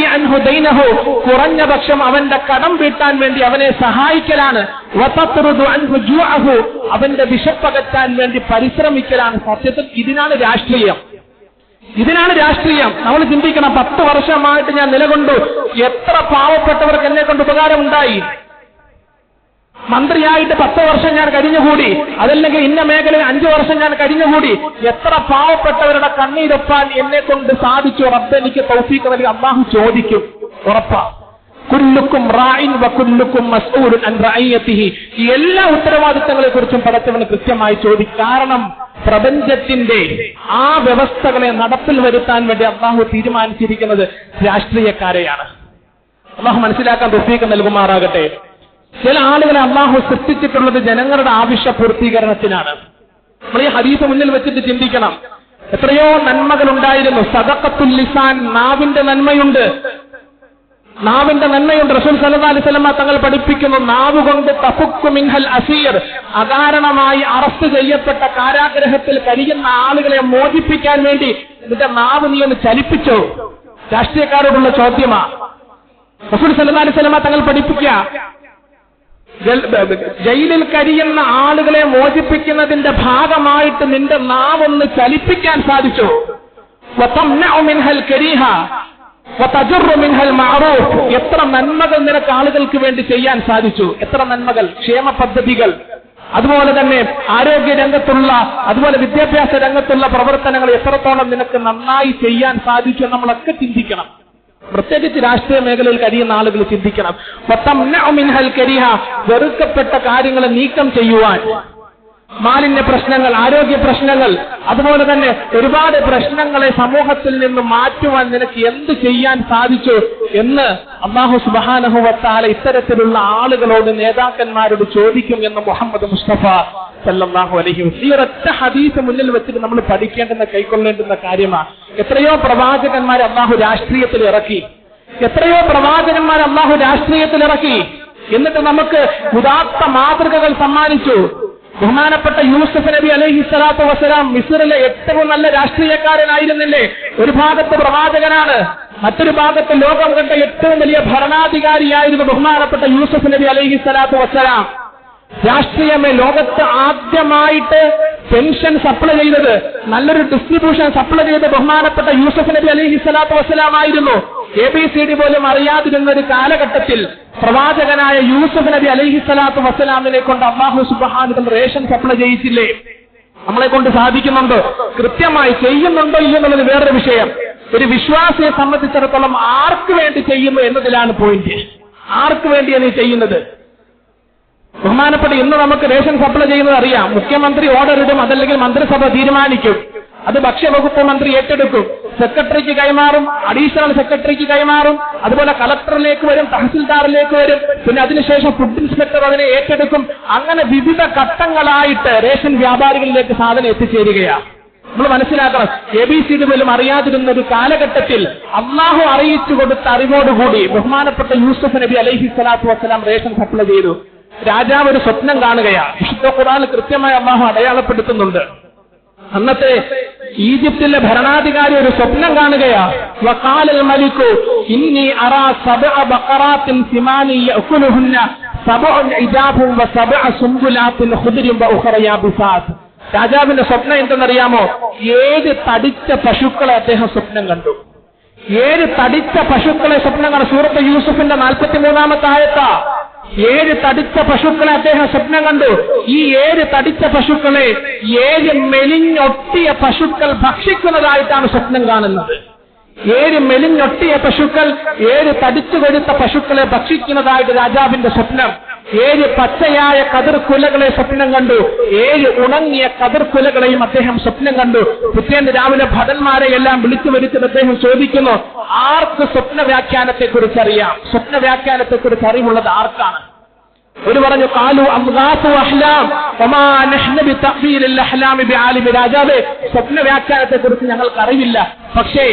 കുറഞ്ഞ പക്ഷം അവന്റെ കടം വീട്ടാൻ വേണ്ടി അവനെ സഹായിക്കലാണ്. അവന്റെ വിശപ്പകറ്റാൻ വേണ്ടി പരിശ്രമിക്കലാണ്. സത്യത്തിൽ ഇതിനാണ് രാഷ്ട്രീയം. നമ്മൾ ചിന്തിക്കണം. 10 വർഷമായിട്ട് ഞാൻ നിലകൊണ്ടു, എത്ര പാവപ്പെട്ടവർക്ക് എന്നെ കൊണ്ട് ഉപകാരമുണ്ടായി? മന്ത്രിയായിട്ട് 10 വർഷം ഞാൻ കഴിഞ്ഞുകൂടി, അതല്ലെങ്കിൽ ഇന്ന മേഖലയിൽ 5 വർഷം ഞാൻ കഴിഞ്ഞുകൂടി. എത്ര പാവപ്പെട്ടവരുടെ കണ്ണീരൊപ്പാൻ എന്നെ കൊണ്ട് സാധിച്ചു? റബ്ബ് എനിക്ക് തൗഫീഖ് നൽകി. അല്ലാഹു ചോദിക്കും, ഉറപ്പാ. കുല്ലുക്കും റാഇൻ വകുല്ലുക്കും മസ്ഊലുൻ അൻ റഅയതിഹി, ഈ എല്ലാ ഉത്തരവാദിത്തങ്ങളെ കുറിച്ചും പടച്ചവന് കൃത്യമായി ചോദിക്കും. കാരണം പ്രപഞ്ചത്തിന്റെ ആ വ്യവസ്ഥകളെ നടപ്പിൽ വരുത്താൻ വേണ്ടി അല്ലാഹു തീരുമാനിച്ചിരിക്കുന്നത് രാഷ്ട്രീയക്കാരെയാണ്. അല്ലാഹു മനസ്സിലാക്കാൻ തൗഫീഖ് നൽകുമാറാകട്ടെ. ചില ആളുകളെ അല്ലാഹു സൃഷ്ടിച്ചിട്ടുള്ളത് ജനങ്ങളുടെ ആവശ്യ പൂർത്തീകരണത്തിനാണ്. നമ്മൾ ഈ ഹദീസ് മുന്നിൽ വെച്ചിട്ട് ചിന്തിക്കണം. എത്രയോ നന്മകൾ ഉണ്ടായിരുന്നു. സദഖത്തുൽ ലിസാൻ, നാവിന്റെ നന്മയുണ്ട്. റസൂൽ സല്ലല്ലാഹു അലൈഹി വസല്ലം തങ്ങൾ പഠിപ്പിക്കുന്നു, നാവ് കൊണ്ട് തഫുക്കു മിൻഹൽ അസീർ, അകാരണമായി അറസ്റ്റ് ചെയ്യപ്പെട്ട കാരാഗ്രഹത്തിൽ കഴിയുന്ന ആളുകളെ മോചിപ്പിക്കാൻ വേണ്ടി നിന്റെ നാവ് നീ ഒന്ന് ചലിപ്പിച്ചോ? രാഷ്ട്രീയക്കാരോടുള്ള ചോദ്യമാ. റസൂൽ സല്ലല്ലാഹു അലൈഹി വസല്ലം തങ്ങൾ പഠിപ്പിക്കുക, ജയിലിൽ കഴിയുന്ന ആളുകളെ മോചിപ്പിക്കുന്നതിന്റെ ഭാഗമായിട്ട് നിന്റെ നാവൊന്ന് ചലിപ്പിക്കാൻ സാധിച്ചു. എത്ര നന്മകൾ നിനക്ക് ആളുകൾക്ക് വേണ്ടി ചെയ്യാൻ സാധിച്ചു? എത്ര നന്മകൾ, ക്ഷേമ പദ്ധതികൾ, അതുപോലെ തന്നെ ആരോഗ്യ രംഗത്തുള്ള, അതുപോലെ വിദ്യാഭ്യാസ രംഗത്തുള്ള പ്രവർത്തനങ്ങൾ എത്രത്തോളം നിനക്ക് നന്നായി ചെയ്യാൻ സാധിച്ചു? നമ്മളൊക്കെ ചിന്തിക്കണം. പ്രത്യേകിച്ച് രാഷ്ട്രീയ മേഖലയിൽ കഴിയുന്ന ആളുകൾ ചിന്തിക്കണം. വെറുക്കപ്പെട്ട കാര്യങ്ങളെ നീക്കം ചെയ്യുവാൻ, മാലിന്യ പ്രശ്നങ്ങൾ, ആരോഗ്യ പ്രശ്നങ്ങൾ, അതുപോലെ തന്നെ ഒരുപാട് പ്രശ്നങ്ങളെ സമൂഹത്തിൽ നിന്ന് മാറ്റുവാൻ നിനക്ക് എന്ത് ചെയ്യാൻ സാധിച്ചു എന്ന് അല്ലാഹു സുബ്ഹാനഹു വ തആല ഇത്തരത്തിലുള്ള ആളുകളോട്, നേതാക്കന്മാരോട് ചോദിക്കും എന്ന് മുഹമ്മദ് മുസ്തഫ സല്ലല്ലാഹു അലൈഹി വസല്ലം. ഈ ഒരൊറ്റ ഹദീസ് മുന്നിൽ വെച്ചിട്ട് നമ്മൾ പഠിക്കേണ്ടുന്ന, കൈക്കൊള്ളേണ്ടുന്ന കാര്യമാണ്. എത്രയോ പ്രവാചകന്മാരെ അല്ലാഹു രാഷ്ട്രീയത്തിൽ ഇറക്കി. എന്നിട്ട് നമുക്ക് ഉദാത്ത മാതൃകകൾ സമ്മാനിച്ചു. ബഹുമാനപ്പെട്ട യൂസുഫ് നബി അലൈഹി സ്വലാത്തു വസ്സലാം മിസ്റിലെ ഏറ്റവും നല്ല രാഷ്ട്രീയക്കാരനായിരുന്നില്ലേ? ഒരു ഭാഗത്ത് പ്രവാചകനാണ്, മറ്റൊരു ഭാഗത്ത് ലോകം കണ്ട ഏറ്റവും വലിയ ഭരണാധികാരിയായിരുന്നു ബഹുമാനപ്പെട്ട യൂസുഫ് നബി അലൈഹി സ്വലാത്തു വസ്സലാം. രാഷ്ട്രീയമേ ലോകത്ത് ആദ്യമായിട്ട് പെൻഷൻ സപ്ലൈ ചെയ്തത്, നല്ലൊരു ഡിസ്ട്രിബ്യൂഷൻ സപ്ലൈ ചെയ്ത് ബഹുമാനപ്പെട്ട യൂസഫ് നബി അലൈഹി സ്വലാത്തു വസ്സലാമായിരുന്നു. ABCD പോലും അറിയാതിരുന്ന ഒരു കാലഘട്ടത്തിൽ പ്രവാചകനായ യൂസഫ് നബി അലൈഹി സ്വലാത്തു വസ്സലാമിനെ കൊണ്ട് അല്ലാഹു സുബ്ഹാനഹു വ റേഷൻ സപ്ലൈ ചെയ്യിച്ചില്ലേ? നമ്മളെ കൊണ്ട് സാധിക്കുന്നുണ്ടോ? കൃത്യമായി ചെയ്യുന്നുണ്ടോ ഇല്ലെന്നുള്ളത് വേറൊരു വിഷയം. ഒരു വിശ്വാസിയെ സംബന്ധിച്ചിടത്തോളം ആർക്ക് വേണ്ടി ചെയ്യുന്നു എന്നതിലാണ് പോയിന്റ്. ആർക്ക് വേണ്ടിയാണ് ഈ ചെയ്യുന്നത്? ബഹുമാനപ്പെട്ട ഇന്ന് നമുക്ക് റേഷൻ സപ്ലൈ ചെയ്യുന്നത് അറിയാം. മുഖ്യമന്ത്രി ഓർഡർ ഇടും, അതല്ലെങ്കിൽ മന്ത്രിസഭ തീരുമാനിക്കും, അത് ഭക്ഷ്യവകുപ്പ് മന്ത്രി ഏറ്റെടുക്കും, സെക്രട്ടറിക്ക് കൈമാറും, അഡീഷണൽ സെക്രട്ടറിക്ക് കൈമാറും, അതുപോലെ കളക്ടറിലേക്ക് വരും, തഹസിൽദാറിലേക്ക് വരും, പിന്നെ അതിനുശേഷം ഫുഡ് ഇൻസ്പെക്ടർ അതിനെ ഏറ്റെടുക്കും. അങ്ങനെ വിവിധ ഘട്ടങ്ങളായിട്ട് റേഷൻ വ്യാപാരികളിലേക്ക് സാധനം എത്തിച്ചേരുകയാണ്. നമ്മൾ മനസ്സിലാക്കണം, ABCD പോലും അറിയാതിരുന്ന ഒരു കാലഘട്ടത്തിൽ അള്ളാഹു അറിയിച്ചു കൊടുത്ത അറിവോടുകൂടി ബഹുമാനപ്പെട്ട യൂസുഫ് നബി അലൈഹി സ്വലാത്തു വസ്സലാം റേഷൻ സപ്ലൈ ചെയ്തു. രാജാവ് ഒരു സ്വപ്നം കാണുകയാണ്. വിശുദ്ധ ഖുർആനിൽ കൃത്യമായി അള്ളാഹു അടയാളപ്പെടുത്തുന്നുണ്ട്. അന്നത്തെ ഈജിപ്തിലെ ഭരണാധികാരി ഒരു സ്വപ്നം കാണുകയാണ്. വഖാലൽ മലികു ഇന്നി അറാ സബ്അ ബഖറാത്തിൻ സിമാനി യഅകുലുഹുന്ന സബ്ഉൻ ഇജാബുൻ വസബ്അ സുംബുലാത്തിൻ ഖുദ്രിൻ വഉഖറ യാബിസാത്ത്. രാജാവിന്റെ സ്വപ്നം എന്തെന്നറിയാമോ? 7 തടിച്ച പശുക്കളെ അദ്ദേഹം സ്വപ്നം കണ്ടു. 7 തടിച്ച പശുക്കളെ സ്വപ്നം കണ്ടു. സൂറത്ത് യൂസുഫിന്റെ 43-ാമത്തെ ആയത്താ. 7 തടിച്ച പശുക്കളെ അദ്ദേഹം സ്വപ്നം കണ്ടു. ഈ 7 തടിച്ച പശുക്കളെ 7 മെലിഞ്ഞൊട്ടിയ പശുക്കൾ ഭക്ഷിക്കുന്നതായിട്ടാണ് സ്വപ്നം കാണുന്നത്. 7 മെലിഞ്ഞൊട്ടിയ പശുക്കൾ 7 തടിച്ചു കൊഴുത്ത പശുക്കളെ ഭക്ഷിക്കുന്നതായിട്ട് രാജാവിന്റെ സ്വപ്നം. 7 പച്ചയായ കതിർക്കുലകളെ സ്വപ്നം കണ്ടു. 7 ഉണങ്ങിയ കതിർക്കുലകളെയും അദ്ദേഹം സ്വപ്നം കണ്ടു. പിറ്റേന്ന് രാവിലെ ഭടന്മാരെ എല്ലാം വിളിച്ചു വരുത്തിട്ട് അദ്ദേഹം ചോദിക്കുന്നു, ആർക്ക് സ്വപ്ന വ്യാഖ്യാനത്തെ കുറിച്ച് അറിയാം? സ്വപ്ന വ്യാഖ്യാനത്തെ കുറിച്ച് അറിവുള്ളത് ആർക്കാണ്? ഒരു പറഞ്ഞു, ഖാലു അംഗാസു അഹ്ലാം വമാ നഹ്നു ബിതഅ്വീലിൽ അഹ്ലാമി ബിആലിമി. രാജാവേ, സ്വപ്ന വ്യാഖ്യാനത്തെ കുറിച്ച് ഞങ്ങൾക്ക് അറിവില്ല, പക്ഷേ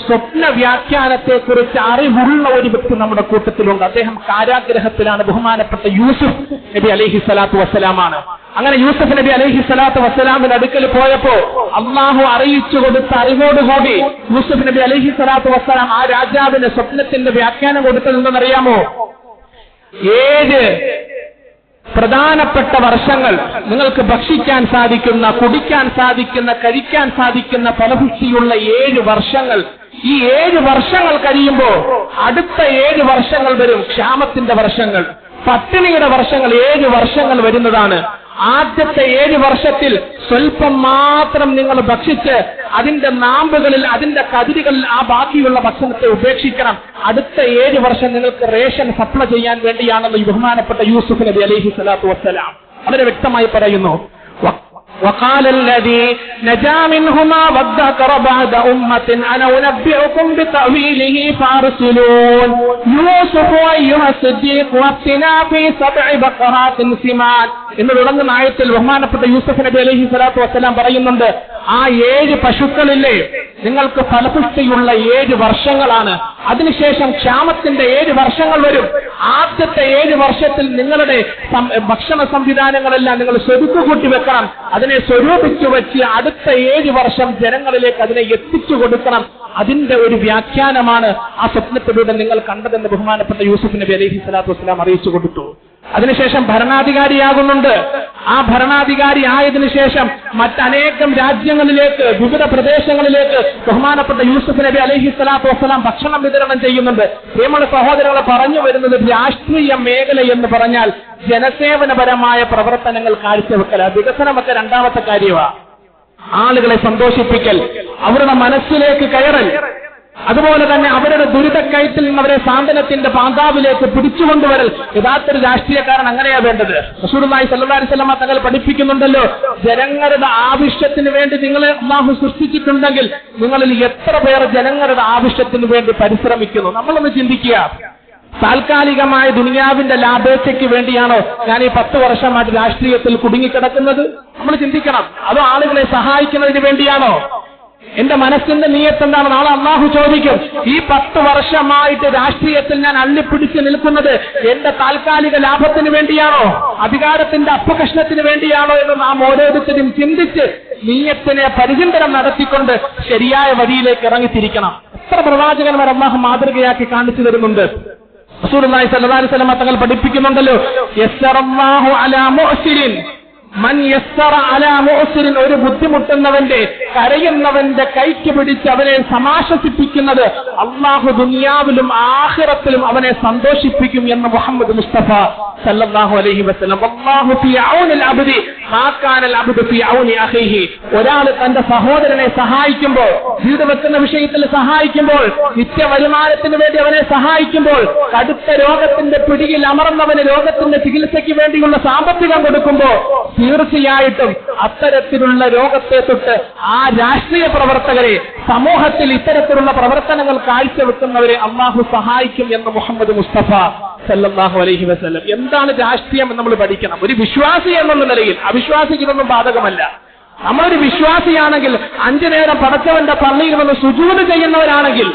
സ്വപ്ന വ്യാഖ്യാനത്തെ കുറിച്ച് അറിവുള്ള ഒരു വ്യക്തി നമ്മുടെ കൂട്ടത്തിലുണ്ട്. അദ്ദേഹം കാരാഗ്രഹത്തിലാണ്. ബഹുമാനപ്പെട്ട യൂസുഫ് നബി അലൈഹി സ്വലാത്തു വസ്സലാമാണ്. അങ്ങനെ യൂസുഫ് നബി അലൈഹി സ്വലാത്തു വസ്സലാമിന്റെ അടുക്കൽ പോയപ്പോ അള്ളാഹു അറിയിച്ചു കൊടുത്ത അറിവോടുകൂടി യൂസുഫ് നബി അലൈഹി സ്വലാത്തു വസ്സലാം ആ രാജാവിന്റെ സ്വപ്നത്തിന്റെ വ്യാഖ്യാനം കൊടുത്തതെന്തെന്നറിയാമോ? 7 പ്രധാനപ്പെട്ട വർഷങ്ങൾ, നിങ്ങൾക്ക് ഭക്ഷിക്കാൻ സാധിക്കുന്ന, കുടിക്കാൻ സാധിക്കുന്ന, കഴിക്കാൻ സാധിക്കുന്ന ഫലഭുഷ്ടിയുള്ള 7 വർഷങ്ങൾ. ഈ 7 വർഷങ്ങൾ കഴിയുമ്പോൾ അടുത്ത 7 വർഷങ്ങൾ വരും ക്ഷാമത്തിന്റെ വർഷങ്ങൾ, പട്ടിണിയുടെ വർഷങ്ങൾ. 7 വർഷങ്ങൾ വരുന്നതാണ്. ആദ്യത്തെ 7 വർഷത്തിൽ സ്വല്പം മാത്രം നിങ്ങൾ ഭക്ഷിച്ച് അതിന്റെ നാമ്പുകളിൽ, അതിന്റെ കതിരുകളിൽ ആ ബാക്കിയുള്ള ഭക്ഷണത്തെ ഉപേക്ഷിക്കണം. അടുത്ത 7 വർഷം നിങ്ങൾക്ക് റേഷൻ സപ്ലൈ ചെയ്യാൻ വേണ്ടിയാണെന്ന് ബഹുമാനപ്പെട്ട യൂസുഫ് നബി അലൈഹി സ്വലാത്തു വസ്സലാം വളരെ വ്യക്തമായി പറയുന്നു. وقال الذي نجا منهما وادكر بعد أمة أنا أنبئكم بتأويله فأرسلون يوسف أيها الصديق وافتنا في 7 بقرات سمان. എന്ന് തുടങ്ങുന്ന ആയത്തിൽ ബഹുമാനപ്പെട്ട യൂസുഫ് നബി അലൈഹി സ്വലാത്തു വസ്സലാം പറയുന്നുണ്ട്, ആ 7 പശുക്കളില്ലേ, നിങ്ങൾക്ക് ഫലപുഷ്ടിയുള്ള 7 വർഷങ്ങളാണ്. അതിനുശേഷം ക്ഷാമത്തിന്റെ 7 വർഷങ്ങൾ വരും. ആദ്യത്തെ 7 വർഷത്തിൽ നിങ്ങളുടെ ഭക്ഷണ സംവിധാനങ്ങളെല്ലാം നിങ്ങൾ സ്വരുക്കുകൂട്ടി വെക്കണം. അതിനെ സ്വരൂപിച്ചു വെച്ച് അടുത്ത 7 വർഷം ജനങ്ങളിലേക്ക് അതിനെ എത്തിച്ചു കൊടുക്കണം. അതിന്റെ ഒരു വ്യാഖ്യാനമാണ് ആ സ്വപ്നത്തിലൂടെ നിങ്ങൾ കണ്ടതെന്ന് ബഹുമാനപ്പെട്ട യൂസുഫ് നബി അലൈഹി സ്വലാത്തു വസ്സലാം അറിയിച്ചു കൊടുത്തു. അതിനുശേഷം ഭരണാധികാരിയാകുന്നുണ്ട്. ആ ഭരണാധികാരി ആയതിനു ശേഷം മറ്റനേകം രാജ്യങ്ങളിലേക്ക്, വിവിധ പ്രദേശങ്ങളിലേക്ക് ബഹുമാനപ്പെട്ട യൂസുഫ് നബി അലൈഹി സ്വലാത്തു വസ്സലാം ഭക്ഷണം വിതരണം ചെയ്യുന്നുണ്ട്. നമ്മുടെ സഹോദരങ്ങളെ പറഞ്ഞു വരുന്നത്, രാഷ്ട്രീയ മേഖല എന്ന് പറഞ്ഞാൽ ജനസേവനപരമായ പ്രവർത്തനങ്ങൾ കാഴ്ചവെക്കൽ, വികസനമൊക്കെ രണ്ടാമത്തെ കാര്യമാണ്. ആളുകളെ സന്തോഷിപ്പിക്കൽ, അവരുടെ മനസ്സിലേക്ക് കയറൽ, അതുപോലെ തന്നെ അവരുടെ ദുരിതക്കയത്തിൽ നിന്ന് അവരെ സാന്ത്വനത്തിന്റെ പാന്താവിലേക്ക് പിടിച്ചുകൊണ്ടുവരൽ. യഥാർത്ഥ ഒരു രാഷ്ട്രീയക്കാരൻ അങ്ങനെയാ വേണ്ടത്. റസൂലുള്ളാഹി സ്വല്ലല്ലാഹു അലൈഹി വസല്ലം തങ്ങൾ പഠിപ്പിക്കുന്നുണ്ടല്ലോ, ജനങ്ങളുടെ ആവശ്യത്തിന് വേണ്ടി നിങ്ങളെ അല്ലാഹു സൃഷ്ടിച്ചിട്ടുണ്ടെങ്കിൽ നിങ്ങളിൽ എത്ര പേർ ജനങ്ങളുടെ ആവശ്യത്തിന് വേണ്ടി പരിശ്രമിക്കുന്നു? നമ്മളൊന്ന് ചിന്തിക്കുക. താൽക്കാലികമായ ദുനിയാവിന്റെ ലാഭേച്ഛയ്ക്ക് വേണ്ടിയാണോ ഞാൻ ഈ 10 വർഷമായിട്ട് രാഷ്ട്രീയത്തിൽ കുടുങ്ങിക്കിടക്കുന്നത്? നമ്മൾ ചിന്തിക്കണം. അതോ ആളുകളെ സഹായിക്കുന്നതിന് വേണ്ടിയാണോ? എന്റെ മനസ്സിന്റെ നിയത്ത് എന്താണ്? നാളെ അള്ളാഹു ചോദിക്കും, ഈ 10 വർഷമായിട്ട് രാഷ്ട്രീയത്തിൽ ഞാൻ അള്ളിപ്പിടിച്ച് നിൽക്കുന്നത് എന്റെ താൽക്കാലിക ലാഭത്തിന് വേണ്ടിയാണോ, അധികാരത്തിന്റെ അപ്പകഷ്ണത്തിന് വേണ്ടിയാണോ എന്ന് നാം ഓരോരുത്തരും ചിന്തിച്ച് നിയത്തിനെ പരിചിന്തനം നടത്തിക്കൊണ്ട് ശരിയായ വഴിയിലേക്ക് ഇറങ്ങിത്തിരിക്കണം. എത്ര പ്രവാചകന്മാർ അള്ളാഹു മാതൃകയാക്കി കാണിച്ചു തരുന്നുണ്ട്. റസൂലുള്ളാഹി സ്വല്ലല്ലാഹു അലൈഹി വസല്ലം തങ്ങൾ പഠിപ്പിക്കുന്നുണ്ടല്ലോ, യസ്സറല്ലാഹു അലാ മുഅ്സിരിൻ മൻ യസ്സറ അലാ മുഅ്സിരിൻ, ഒരു ബുദ്ധിമുട്ടുന്നവന്റെ കരയുന്നവന്റെ കൈക്ക് പിടിച്ച് അവനെ സമാശ്വസിപ്പിക്കുന്നത് അള്ളാഹു ദുനിയാവിലും ആഖിറത്തിലും അവനെ സന്തോഷിപ്പിക്കും എന്ന് മുഹമ്മദ് മുസ്തഫ സല്ലല്ലാഹു അലൈഹി വസല്ലം. വല്ലാഹു ഫീ ഔനിൽ അബ്ദി മാ കാനൽ അബ്ദു ഫീ ഔനി അഖീഹി. ഒരാൾ തന്റെ സഹോദരനെ സഹായിക്കുമ്പോൾ, വീട് വെക്കുന്ന വിഷയത്തിൽ സഹായിക്കുമ്പോൾ, നിത്യ വരുമാനത്തിന് വേണ്ടി അവനെ സഹായിക്കുമ്പോൾ, കടുത്ത രോഗത്തിന്റെ പിടിയിൽ അമർന്നവന് രോഗത്തിന്റെ ചികിത്സയ്ക്ക് വേണ്ടിയുള്ള സാമ്പത്തികം കൊടുക്കുമ്പോൾ, തീർച്ചയായിട്ടും അത്തരത്തിലുള്ള രോഗത്തെ തൊട്ട് ആ രാഷ്ട്രീയ പ്രവർത്തകരെ, സമൂഹത്തിൽ ഇത്തരത്തിലുള്ള പ്രവർത്തനങ്ങൾ കാഴ്ചവെക്കുന്നവരെ അള്ളാഹു സഹായിക്കും എന്ന് മുഹമ്മദ് മുസ്തഫ സല്ലല്ലാഹു അലൈഹി വസല്ലം. എന്താണ് രാഷ്ട്രീയം എന്ന് നമ്മൾ പഠിക്കണം. ഒരു വിശ്വാസി എന്നുള്ള നിലയിൽ, അവിശ്വാസിക്ക് ഇതൊന്നും ബാധകമല്ല. നമ്മളൊരു വിശ്വാസിയാണെങ്കിൽ, 5 നേരം പടച്ചവന്റെ പള്ളിയിൽ വന്ന് സുജൂദ് ചെയ്യുന്നവരാണെങ്കിൽ,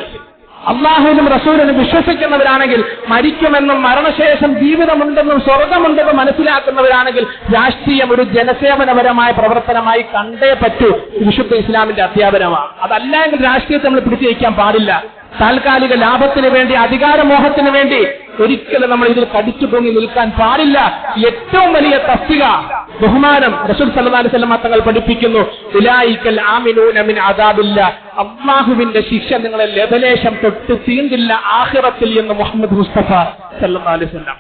അള്ളാഹുവിനും റസൂലിനും വിശ്വസിക്കുന്നവരാണെങ്കിൽ, മരിക്കുമെന്നും മരണശേഷം ജീവിതമുണ്ടെന്നും സ്വർഗമുണ്ടെന്നും മനസ്സിലാക്കുന്നവരാണെങ്കിൽ, രാഷ്ട്രീയം ഒരു ജനസേവനപരമായ പ്രവർത്തനമായി കണ്ടേ പറ്റൂ. വിശുദ്ധ ഇസ്ലാമിന്റെ അധ്യാപനമാണ്. അതല്ല എങ്കിൽ രാഷ്ട്രീയത്തെ നമ്മൾ പിടിച്ചു വയ്ക്കാൻ പാടില്ല. താൽക്കാലിക ലാഭത്തിന് വേണ്ടി, അധികാരമോഹത്തിന് വേണ്ടി ഒരിക്കലും നമ്മൾ ഇതിൽ കടിച്ചു പൊങ്ങി നിൽക്കാൻ പാടില്ല. ഏറ്റവും വലിയ തസ്തിക, ബഹുമാനം റസൂൽ സല്ലല്ലാഹു അലൈഹി വസല്ലം തങ്ങൾ പഠിപ്പിക്കുന്നു, ഉലൈകൽ ആമിനൂന മിൻ അദാബില്ലാ, അല്ലാഹുവിന്റെ ശിക്ഷ നിങ്ങളെ ലബലേശം തൊട്ട് തീണ്ടില്ല ആഖിറത്തിൽ എന്ന് മുഹമ്മദ് മുസ്തഫ സല്ലല്ലാഹു അലൈഹി വസല്ലം.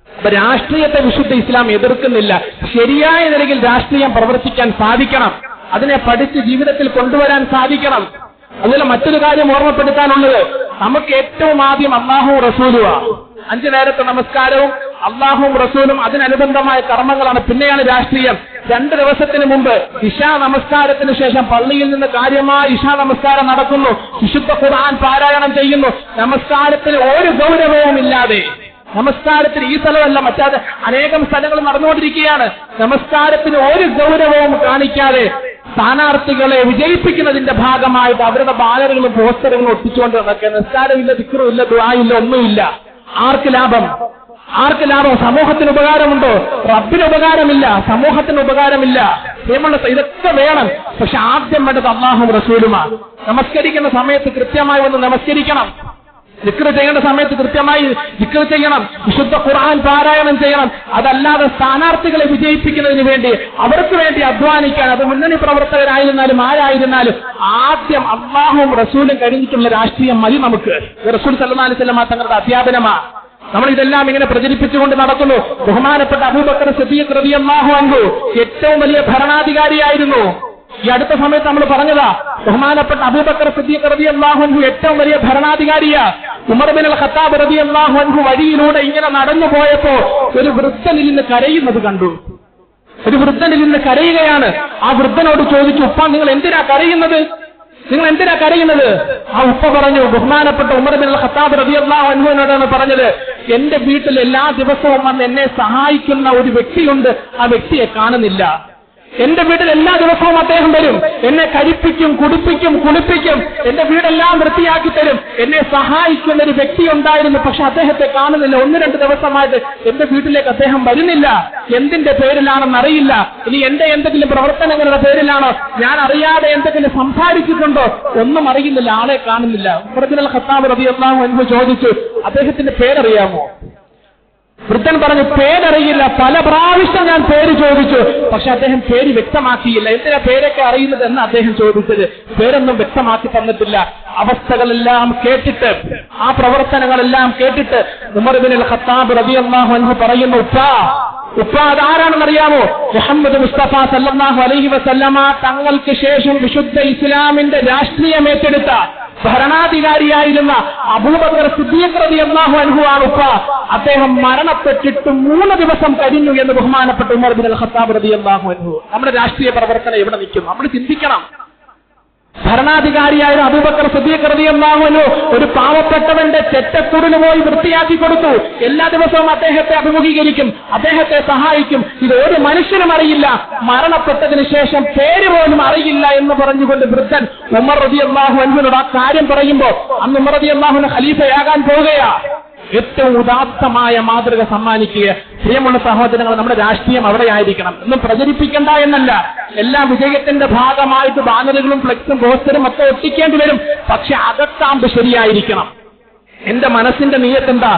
അപ്പൊ രാഷ്ട്രീയത്തെ വിശുദ്ധ ഇസ്ലാം എതിർക്കുന്നില്ല. ശരിയായ നിലയിൽ രാഷ്ട്രീയം പ്രവർത്തിക്കാൻ സാധിക്കണം. അതിനെ പഠിച്ച് ജീവിതത്തിൽ കൊണ്ടുവരാൻ സാധിക്കണം. അതുപോലെ മറ്റൊരു കാര്യം ഓർമ്മപ്പെടുത്താനുള്ളത്, നമുക്ക് ഏറ്റവും ആദ്യം അല്ലാഹു റസൂലുവാ. 5 നേരത്തെ നമസ്കാരവും അല്ലാഹുവും റസൂലും അതിനനുബന്ധമായ കർമ്മങ്ങളാണ്. പിന്നെയാണ് രാഷ്ട്രീയം. 2 ദിവസത്തിന് മുമ്പ് ഇശാ നമസ്കാരത്തിന് ശേഷം പള്ളിയിൽ നിന്ന് കാര്യമായ ഇശാ നമസ്കാരം നടക്കുന്നു. വിശുദ്ധ ഖുർആൻ പാരായണം ചെയ്യുന്നു. നമസ്കാരത്തിന് ഒരു ഗൗരവവും ഇല്ലാതെ, നമസ്കാരത്തിന് ഈ സ്ഥലമല്ല, മറ്റാതെ അനേകം സ്ഥലങ്ങൾ നടന്നുകൊണ്ടിരിക്കുകയാണ്. നമസ്കാരത്തിന് ഒരു ഗൗരവവും കാണിക്കാതെ സ്ഥാനാർത്ഥികളെ വിജയിപ്പിക്കുന്നതിന്റെ ഭാഗമായിട്ട് അവരുടെ ബാനറുകളും പോസ്റ്ററുകളും ഒട്ടിച്ചുകൊണ്ട് നടക്കുക. നിസ്കാരമില്ല, ദിക്റുമില്ല, ദുആയില്ല, ഒന്നുമില്ല. ആർക്ക് ലാഭം? ആർക്ക് ലാഭം? സമൂഹത്തിന് ഉപകാരമുണ്ടോ? റബ്ബിന് ഉപകാരമില്ല, സമൂഹത്തിന് ഉപകാരമില്ല. ഇതൊക്കെ വേണം. പക്ഷെ ആദ്യം വേണ്ടത് അല്ലാഹുവും റസൂലുമാണ്. നമസ്കരിക്കുന്ന സമയത്ത് കൃത്യമായി വന്ന് നമസ്കരിക്കണം. ദിക്ർ ചെയ്യേണ്ട സമയത്ത് കൃത്യമായി ദിക്ർ ചെയ്യണം. വിശുദ്ധ ഖുർആൻ പാരായണം ചെയ്യണം. അതല്ലാതെ സ്ഥാനാർത്ഥികളെ വിജയിപ്പിക്കുന്നതിന് വേണ്ടി, അവർക്ക് വേണ്ടി അധ്വാനിക്കാൻ, അത് മുന്നണി പ്രവർത്തകരായിരുന്നാലും ആരായിരുന്നാലും, ആദ്യം അല്ലാഹുവും റസൂലും കഴിഞ്ഞിട്ടുള്ള രാഷ്ട്രീയം മതി നമുക്ക്. റസൂൽ സല്ലല്ലാഹു അലൈഹി വസല്ലം തങ്ങളുടെ അധ്യാപനമാണ്. നമ്മൾ ഇതെല്ലാം ഇങ്ങനെ പ്രചരിപ്പിച്ചുകൊണ്ട് നടക്കുന്നു. ബഹുമാനപ്പെട്ട അബൂബക്കർ സിദ്ദീഖ് റളിയല്ലാഹു അൻഹു ഏറ്റവും വലിയ ഭരണാധികാരിയായിരുന്നു. ഈ അടുത്ത സമയത്ത് നമ്മൾ പറഞ്ഞതാ, ബഹുമാനപ്പെട്ട അബൂബക്കർ സിദ്ദീഖ് റളിയല്ലാഹു അൻഹു ഏറ്റവും വലിയ ഭരണാധികാരിയാ. ഉമർ ബിൻ അൽ ഖത്താബ് റളിയല്ലാഹു അൻഹു വഴിയിലൂടെ ഇങ്ങനെ നടന്നു പോയപ്പോ ഒരു വൃദ്ധനിൽ നിന്ന് കരയുന്നത് കണ്ടു. ഒരു വൃദ്ധനിൽ നിന്ന് കരയുകയാണ്. ആ വൃദ്ധനോട് ചോദിച്ചു, ഉപ്പ നിങ്ങൾ എന്തിനാ കരയുന്നത്? നിങ്ങൾ എന്തിനാ കരയുന്നത്? ആ ഉപ്പ പറഞ്ഞു, ബഹുമാനപ്പെട്ട ഉമർ ബിൻ അൽ ഖത്താബ് റളിയല്ലാഹു അൻഹുവിനോടാണ് പറഞ്ഞത്, എന്റെ വീട്ടിൽ എല്ലാ ദിവസവും വന്ന് എന്നെ സഹായിക്കുന്ന ഒരു വ്യക്തിയുണ്ട്, ആ വ്യക്തിയെ കാണുന്നില്ല. എന്റെ വീട്ടിൽ എല്ലാ ദിവസവും അദ്ദേഹം വരും, എന്നെ കഴിപ്പിക്കും, കുടിപ്പിക്കും, കുളിപ്പിക്കും, എന്റെ വീടെല്ലാം വൃത്തിയാക്കി തരും. എന്നെ സഹായിക്കുന്ന ഒരു വ്യക്തി ഉണ്ടായിരുന്നു, പക്ഷെ അദ്ദേഹത്തെ കാണുന്നില്ല. 1-2 ദിവസമായിട്ട് എന്റെ വീട്ടിലേക്ക് അദ്ദേഹം വരുന്നില്ല. എന്തിന്റെ പേരിലാണെന്ന് അറിയില്ല. ഇനി എന്റെ എന്തെങ്കിലും പ്രവർത്തനങ്ങളുടെ പേരിലാണോ, ഞാൻ അറിയാതെ എന്തെങ്കിലും സംസാരിച്ചിട്ടുണ്ടോ, ഒന്നും അറിയുന്നില്ല, ആളെ കാണുന്നില്ല. ഉമർ ബിൻ അൽ ഖത്താബ് റളിയല്ലാഹു അൻഹു ചോദിച്ചു, അദ്ദേഹത്തിന്റെ പേരറിയാമോ? വൃദ്ധൻ പറഞ്ഞു, പേരറിയില്ല. പല പ്രാവശ്യം ഞാൻ പേര് ചോദിച്ചു, പക്ഷെ അദ്ദേഹം പേര് വ്യക്തമാക്കിയില്ല. എന്തിനാ പേരൊക്കെ അറിയുന്നത് എന്ന് അദ്ദേഹം ചോദിച്ചത്. പേരൊന്നും വ്യക്തമാക്കി തന്നിട്ടില്ല. അവസ്ഥകളെല്ലാം കേട്ടിട്ട്, ആ പ്രവർത്തനങ്ങളെല്ലാം കേട്ടിട്ട് ഉമർ ബിൻ അൽ ഖത്താബ് റളിയല്ലാഹു അൻഹു പറയുന്നു, ഉപ്പ അതാരാണെന്നറിയാമോ? മുഹമ്മദ് മുസ്തഫ സല്ലല്ലാഹു അലൈഹി വസല്ലമ തങ്ങൾക്ക് ശേഷം വിശുദ്ധ ഇസ്ലാമിന്റെ രാഷ്ട്രീയം ഏറ്റെടുത്ത ഭരണാധികാരിയായിരുന്ന അബൂബക്കർ സിദ്ദീഖ് റളിയല്ലാഹു അൻഹു ആണ് ഉപ്പ. അദ്ദേഹം മരണപ്പെട്ടിട്ട് 3 ദിവസം കഴിഞ്ഞു എന്ന് ബഹുമാനപ്പെട്ട ഉമർ ബിൻ അൽ ഖത്താബ് റളിയല്ലാഹു അൻഹു. നമ്മുടെ രാഷ്ട്രീയ പ്രവർത്തനം എവിടെ നിൽക്കും? നമ്മൾ ചിന്തിക്കണം. ഭരണാധികാരിയായ അബൂബക്കർ സിദ്ദീഖ് റളിയല്ലാഹു അൻഹു ഒരു പാവപ്പെട്ടവന്റെ ചെറ്റക്കുടിന് പോയി വൃത്തിയാക്കി കൊടുത്തു. എല്ലാ ദിവസവും അദ്ദേഹത്തെ അഭിമുഖീകരിക്കും, അദ്ദേഹത്തെ സഹായിക്കും. ഇത് ഒരു മനുഷ്യനും അറിയില്ല. മരണപ്പെട്ടതിന് ശേഷം പേര് പോലും അറിയില്ല എന്ന് പറഞ്ഞുകൊണ്ട് വൃദ്ധൻ ഉമർ റളിയല്ലാഹു അൻഹുവിനോട് ആ കാര്യം പറയുമ്പോൾ, അന്ന് ഉമർ റളിയല്ലാഹു അൻഹു ഖലീഫയാകാൻ പോകുകയാ. ഏറ്റവും ഉദാത്തമായ മാതൃക സമ്മാനിക്കുക. പ്രിയമുള്ള സഹോദരങ്ങൾ, നമ്മുടെ രാഷ്ട്രീയം അവിടെ ആയിരിക്കണം. ഒന്നും പ്രചരിപ്പിക്കണ്ട എന്നല്ല, എല്ലാ വിജയത്തിന്റെ ഭാഗമായിട്ട് ബാനറുകളും ഫ്ലെക്സും പോസ്റ്ററും ഒക്കെ ഒട്ടിക്കേണ്ടി വരും. പക്ഷെ അകത്താമ്പ് ശരിയായിരിക്കണം. എന്റെ മനസ്സിന്റെ നിയത്ത് എന്താ?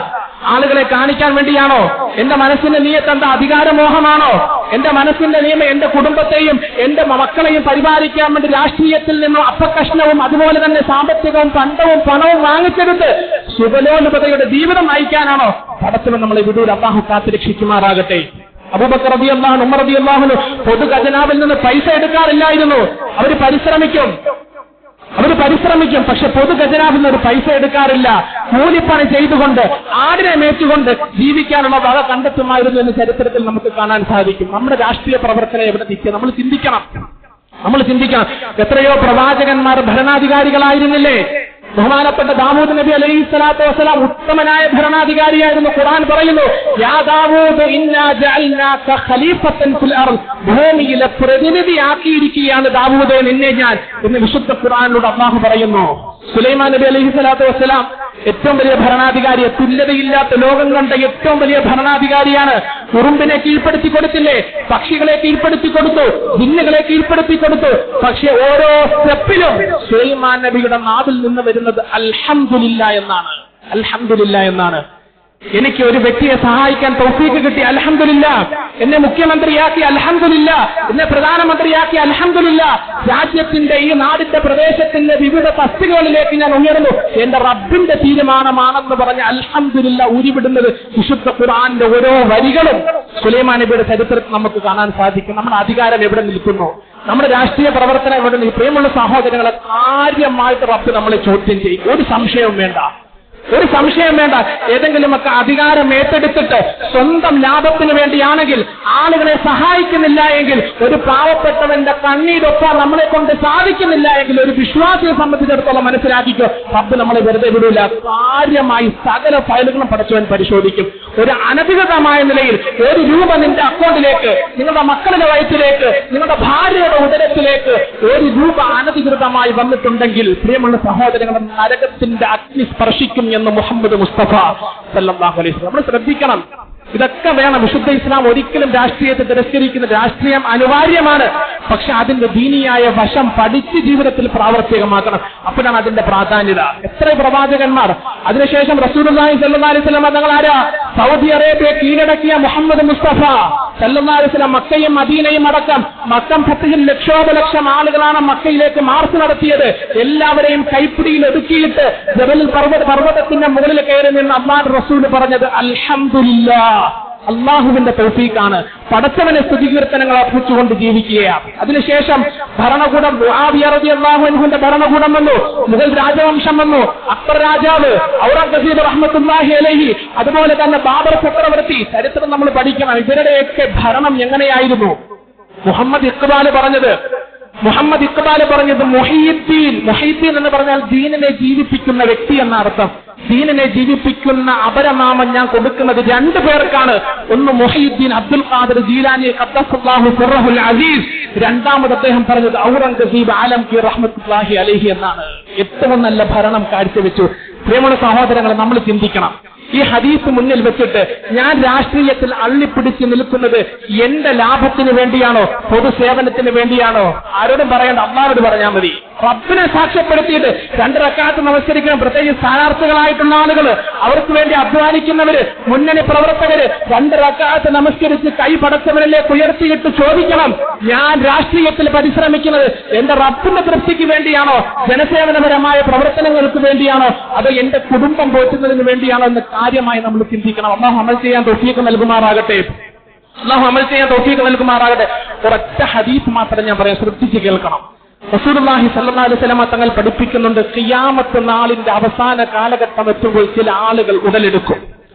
ആളുകളെ കാണിക്കാൻ വേണ്ടിയാണോ? എന്റെ മനസ്സിന്റെ നിയത്ത് എന്താ? അധികാരമോഹമാണോ? എന്റെ മനസ്സിന്റെ നിയമം എന്റെ കുടുംബത്തെയും എന്റെ മക്കളെയും പരിപാലിക്കാൻ വേണ്ടി രാഷ്ട്രീയത്തിൽ നിന്നും അപ്പക്കഷ്ണവും അതുപോലെ തന്നെ സാമ്പത്തികവും പണ്ടവും പണവും വാങ്ങിച്ചെടുത്ത് സുഖലോലുപതയുടെ ജീവിതം നയിക്കാനാണോ? പടച്ചവൻ നമ്മളെ വിദൂര അല്ലാഹു കാത്തുരക്ഷിക്കുമാറാകട്ടെ. അബൂബക്കർ റളിയല്ലാഹു അൻഹു, ഉമർ റളിയല്ലാഹു അൻഹു പൊതു ഖജനാവിൽ നിന്ന് പൈസ എടുക്കാറില്ലായിരുന്നു. അവർ പരിശ്രമിക്കും, പക്ഷെ പൊതു ഖജനാവിൽ നിന്ന് ഒരു പൈസ എടുക്കാറില്ല. കൂലിപ്പണി ചെയ്തുകൊണ്ട് ആടിനെ മേച്ചുകൊണ്ട് ജീവിക്കാനുള്ള വക കണ്ടെത്തുമായിരുന്നു എന്ന് ചരിത്രത്തിൽ നമുക്ക് കാണാൻ സാധിക്കും. നമ്മുടെ രാഷ്ട്രീയ പ്രവർത്തനം എവിടെ നിൽക്കുക? നമ്മൾ ചിന്തിക്കണം. എത്രയോ പ്രവാചകന്മാർ ഭരണാധികാരികളായിരുന്നില്ലേ? ബഹുമാനപ്പെട്ട ദാവൂദ് നബി അലൈഹി സ്വലാത്തു വസ്സലാം ഉത്തമനായ ഭരണാധികാരിയായിരുന്നു. ഖുർആൻ പറയുന്നു, യാ ദാവൂദ് ഇന്നാ ജഅൽനാക ഖലീഫത്തൻ ഫിൽ അർദ്, ഭൂമിയിലെ പ്രതിനിധിയാക്കിയിരിക്കുകയാണ് ദാവൂദേ നിന്നെ ഞാൻ എന്ന് വിശുദ്ധ ഖുർആനിലൂടെ അല്ലാഹു പറയുന്നു. സുലൈമാൻ നബി അലൈഹി സ്വലാത്തു വസ്സലാം ഏറ്റവും വലിയ ഭരണാധികാരിയെ, തുല്യതയില്ലാത്ത ലോകം കണ്ട ഏറ്റവും വലിയ ഭരണാധികാരിയാണ്. ഉറുമ്പിനെ കീഴ്പ്പെടുത്തി കൊടുത്തില്ലേ? പക്ഷികളെ കീഴ്പ്പെടുത്തി കൊടുത്തു, ജിന്നുകളെ കീഴ്പ്പെടുത്തി കൊടുത്തു. പക്ഷെ ഓരോ സ്റ്റെപ്പിലും സുലൈമാൻ നബിയുടെ നാവിൽ നിന്ന് വരുന്നത് അൽഹംദുലില്ലാ എന്നാണ്. എനിക്ക് ഒരു വ്യക്തിയെ സഹായിക്കാൻ തൗഫീഖ് കിട്ടി, അൽഹംദുലില്ലാ. എന്നെ മുഖ്യമന്ത്രിയാക്കി, അൽഹംദുലില്ലാ. എന്നെ പ്രധാനമന്ത്രിയാക്കി, അൽഹംദുലില്ലാ. രാജ്യത്തിന്റെ ഈ നാടിന്റെ പ്രദേശത്തിന്റെ വിവിധ തസ്തികകളിലേക്ക് ഞാൻ ഉയർന്നു, എന്റെ റബ്ബിന്റെ തീരുമാനമാണെന്ന് പറഞ്ഞ് അൽഹംദുലില്ലാ ഊരിവിടുന്നത് വിശുദ്ധ ഖുർആന്റെ ഓരോ വരികളും സുലൈമാൻ നബിയുടെ ചരിത്രത്തിൽ നമുക്ക് കാണാൻ സാധിക്കും. നമ്മുടെ അധികാരം എവിടെ നിൽക്കുന്നു? നമ്മുടെ രാഷ്ട്രീയ പ്രവർത്തനം എവിടെ നിൽക്കും? പ്രിയമുള്ള സഹോദരങ്ങളെ, കാര്യമായിട്ട് റബ്ബ് നമ്മളെ ചോദ്യം ചെയ്യും. ഒരു സംശയവും വേണ്ട. ഏതെങ്കിലുമൊക്കെ അധികാരം ഏറ്റെടുത്തിട്ട് സ്വന്തം ലാഭത്തിന് വേണ്ടിയാണെങ്കിൽ, ആളുകളെ സഹായിക്കുന്നില്ല എങ്കിൽ, ഒരു പാവപ്പെട്ടവന്റെ കണ്ണീരൊപ്പം നമ്മളെ കൊണ്ട് സാധിക്കുന്നില്ല എങ്കിൽ, ഒരു വിശ്വാസിയെ സംബന്ധിച്ചിടത്തോളം മനസ്സിലാക്കിക്കോ, റബ്ബ് നമ്മളെ വെറുതെ വിടൂല. കാര്യമായി സകല ഫയലുകളും പടച്ചവൻ പരിശോധിക്കും. ഒരു അനധികൃതമായ നിലയിൽ ഒരു രൂപ നിന്റെ അക്കൗണ്ടിലേക്ക്, നിങ്ങളുടെ മക്കളുടെ വയറ്റിലേക്ക്, നിങ്ങളുടെ ഭാര്യയുടെ ഉദരത്തിലേക്ക് ഒരു രൂപ അനധികൃതമായി വന്നിട്ടുണ്ടെങ്കിൽ, പ്രിയമുള്ള സഹോദരങ്ങളെ, നരകത്തിന്റെ അഗ്നി സ്പർശിക്കും എന്ന് മുഹമ്മദ് മുസ്തഫ സല്ലല്ലാഹു അലൈഹി വസല്ലം. നമ്മൾ ശ്രദ്ധിക്കണം. ഇതൊക്കെ വേണം. വിശുദ്ധ ഇസ്ലാം ഒരിക്കലും രാഷ്ട്രീയത്തെ തിരസ്കരിക്കുന്ന, രാഷ്ട്രീയം അനിവാര്യമാണ്. പക്ഷെ അതിന്റെ ദീനിയായ വശം പഠിച്ച് ജീവിതത്തിൽ പ്രാവർത്തികമാക്കണം. അപ്പോഴാണ് അതിന്റെ പ്രാധാന്യത. എത്ര പ്രവാചകന്മാർ, അതിനുശേഷം റസൂലുള്ളാഹി സ്വല്ലല്ലാഹു അലൈഹി വസല്ലം തങ്ങൾ ആരാ? സൗദി അറേബ്യ കീഴടക്കിയ മുഹമ്മദ് മുസ്തഫ സല്ലല്ലാഹു അലൈഹി വസല്ലം മക്കയും മദീനയും അടക്കം മക്കം ഫത്ഹിൽ ലക്ഷോപലക്ഷം ആളുകളാണ് മക്കയിലേക്ക് മാർച്ച് നടത്തിയത്. എല്ലാവരെയും കൈപ്പിടിയിൽ ഒതുക്കിയിട്ട് ജബൽ പർവ്വതത്തിന്റെ മുകളിൽ കയറി നിന്ന് അല്ലാഹുവിന്റെ റസൂൽ പറഞ്ഞത് അൽഹംദുലില്ലാ, അള്ളാഹുവിന്റെ തൗഫീഖാണ്. പടച്ചവനെ സ്തുതികീർത്തനങ്ങൾ അർപ്പിച്ചുകൊണ്ട് ജീവിക്കുകയാണ്. അതിനുശേഷം ഭരണകൂടം, മുആവിയ റളിയല്ലാഹു അൻഹുവിന്റെ ഭരണകൂടം വന്നു, മുഗൾ രാജവംശം വന്നു, അക്ബർ രാജാവ്, ഔറംഗസീബ് റഹ്മത്തുള്ളാഹി അലൈഹി, അതുപോലെ തന്നെ ബാബർ ചക്രവർത്തി. ചരിത്രം നമ്മൾ പഠിക്കണം. ഇവരുടെയൊക്കെ ഭരണം എങ്ങനെയായിരുന്നു? മുഹമ്മദ് ഇഖ്ബാൽ പറഞ്ഞത് മുഹീദ്ദീൻ എന്ന് പറഞ്ഞാൽ ദീനിനെ ജീവിപ്പിക്കുന്ന വ്യക്തി എന്ന അർത്ഥം. ദീനിനെ ജീവിപ്പിക്കുന്ന അപരനാമം ഞാൻ കൊടുക്കുന്നത് രണ്ടു പേർക്കാണ്. ഒന്ന് മുഹീദ്ദീൻ അബ്ദുൽ ഖാദിർ ജീലാനി ഖദ്ദസല്ലാഹു സിർറഹുൽ അസീസ്, രണ്ടാമത് അദ്ദേഹം പറഞ്ഞത് ഔറംഗസീബ് ആലംഗീർ റഹ്മത്തുള്ളാഹി അലൈഹി എന്നാണ്. ഏറ്റവും നല്ല ഭരണം കാഴ്ചവെച്ചു. പ്രിയമുള്ള സഹോദരങ്ങളെ, നമ്മൾ ചിന്തിക്കണം. ഈ ഹദീസ് മുന്നിൽ വെച്ചിട്ട് ഞാൻ രാഷ്ട്രീയത്തിൽ അള്ളിപ്പിടിച്ച് നിൽക്കുന്നത് എന്റെ ലാഭത്തിന് വേണ്ടിയാണോ, പൊതുസേവനത്തിന് വേണ്ടിയാണോ? ആരോടും പറയേണ്ട, അള്ളാഹുവോട് പറഞ്ഞാൽ മതി. റബ്ബിനെ സാക്ഷ്യപ്പെടുത്തിയിട്ട് 2 റക്അത്ത് നമസ്കരിക്കണം. പ്രത്യേകിച്ച് സ്ഥാനാർത്ഥികളായിട്ടുള്ള ആളുകൾ, അവർക്ക് വേണ്ടി അധ്വാനിക്കുന്നവര്, മുന്നണി പ്രവർത്തകര് 2 റക്അത്ത് നമസ്കരിച്ച് കൈ പടച്ചവനിലേക്ക് ഉയർത്തിയിട്ട് ചോദിക്കണം, ഞാൻ രാഷ്ട്രീയത്തിൽ പരിശ്രമിക്കുന്നത് എന്റെ റബ്ബിന്റെ തൃപ്തിക്ക് വേണ്ടിയാണോ, ജനസേവനപരമായ പ്രവർത്തനങ്ങൾക്ക് വേണ്ടിയാണോ, അതോ എന്റെ കുടുംബം പോറ്റുന്നതിന് വേണ്ടിയാണോ എന്ന് കാര്യമായി നമ്മൾ ചിന്തിക്കണം. അല്ലാഹു അമൽ ചെയ്യാൻ തൗഫീഖ് നൽകുമാറാകട്ടെ. ഒരൊറ്റ ഹദീസ് മാത്രം ഞാൻ പറയാം, ശ്രദ്ധിച്ച് കേൾക്കണം. റസൂലുള്ളാഹി സ്വല്ലല്ലാഹു അലൈഹി വസല്ലം തങ്ങൾ പഠിപ്പിക്കുന്നുണ്ട്, ഖിയാമത്ത് നാളിന്റെ അവസാന കാലഘട്ടം എത്തുമ്പോൾ ചില ആളുകൾ ഉടലെടുക്കും.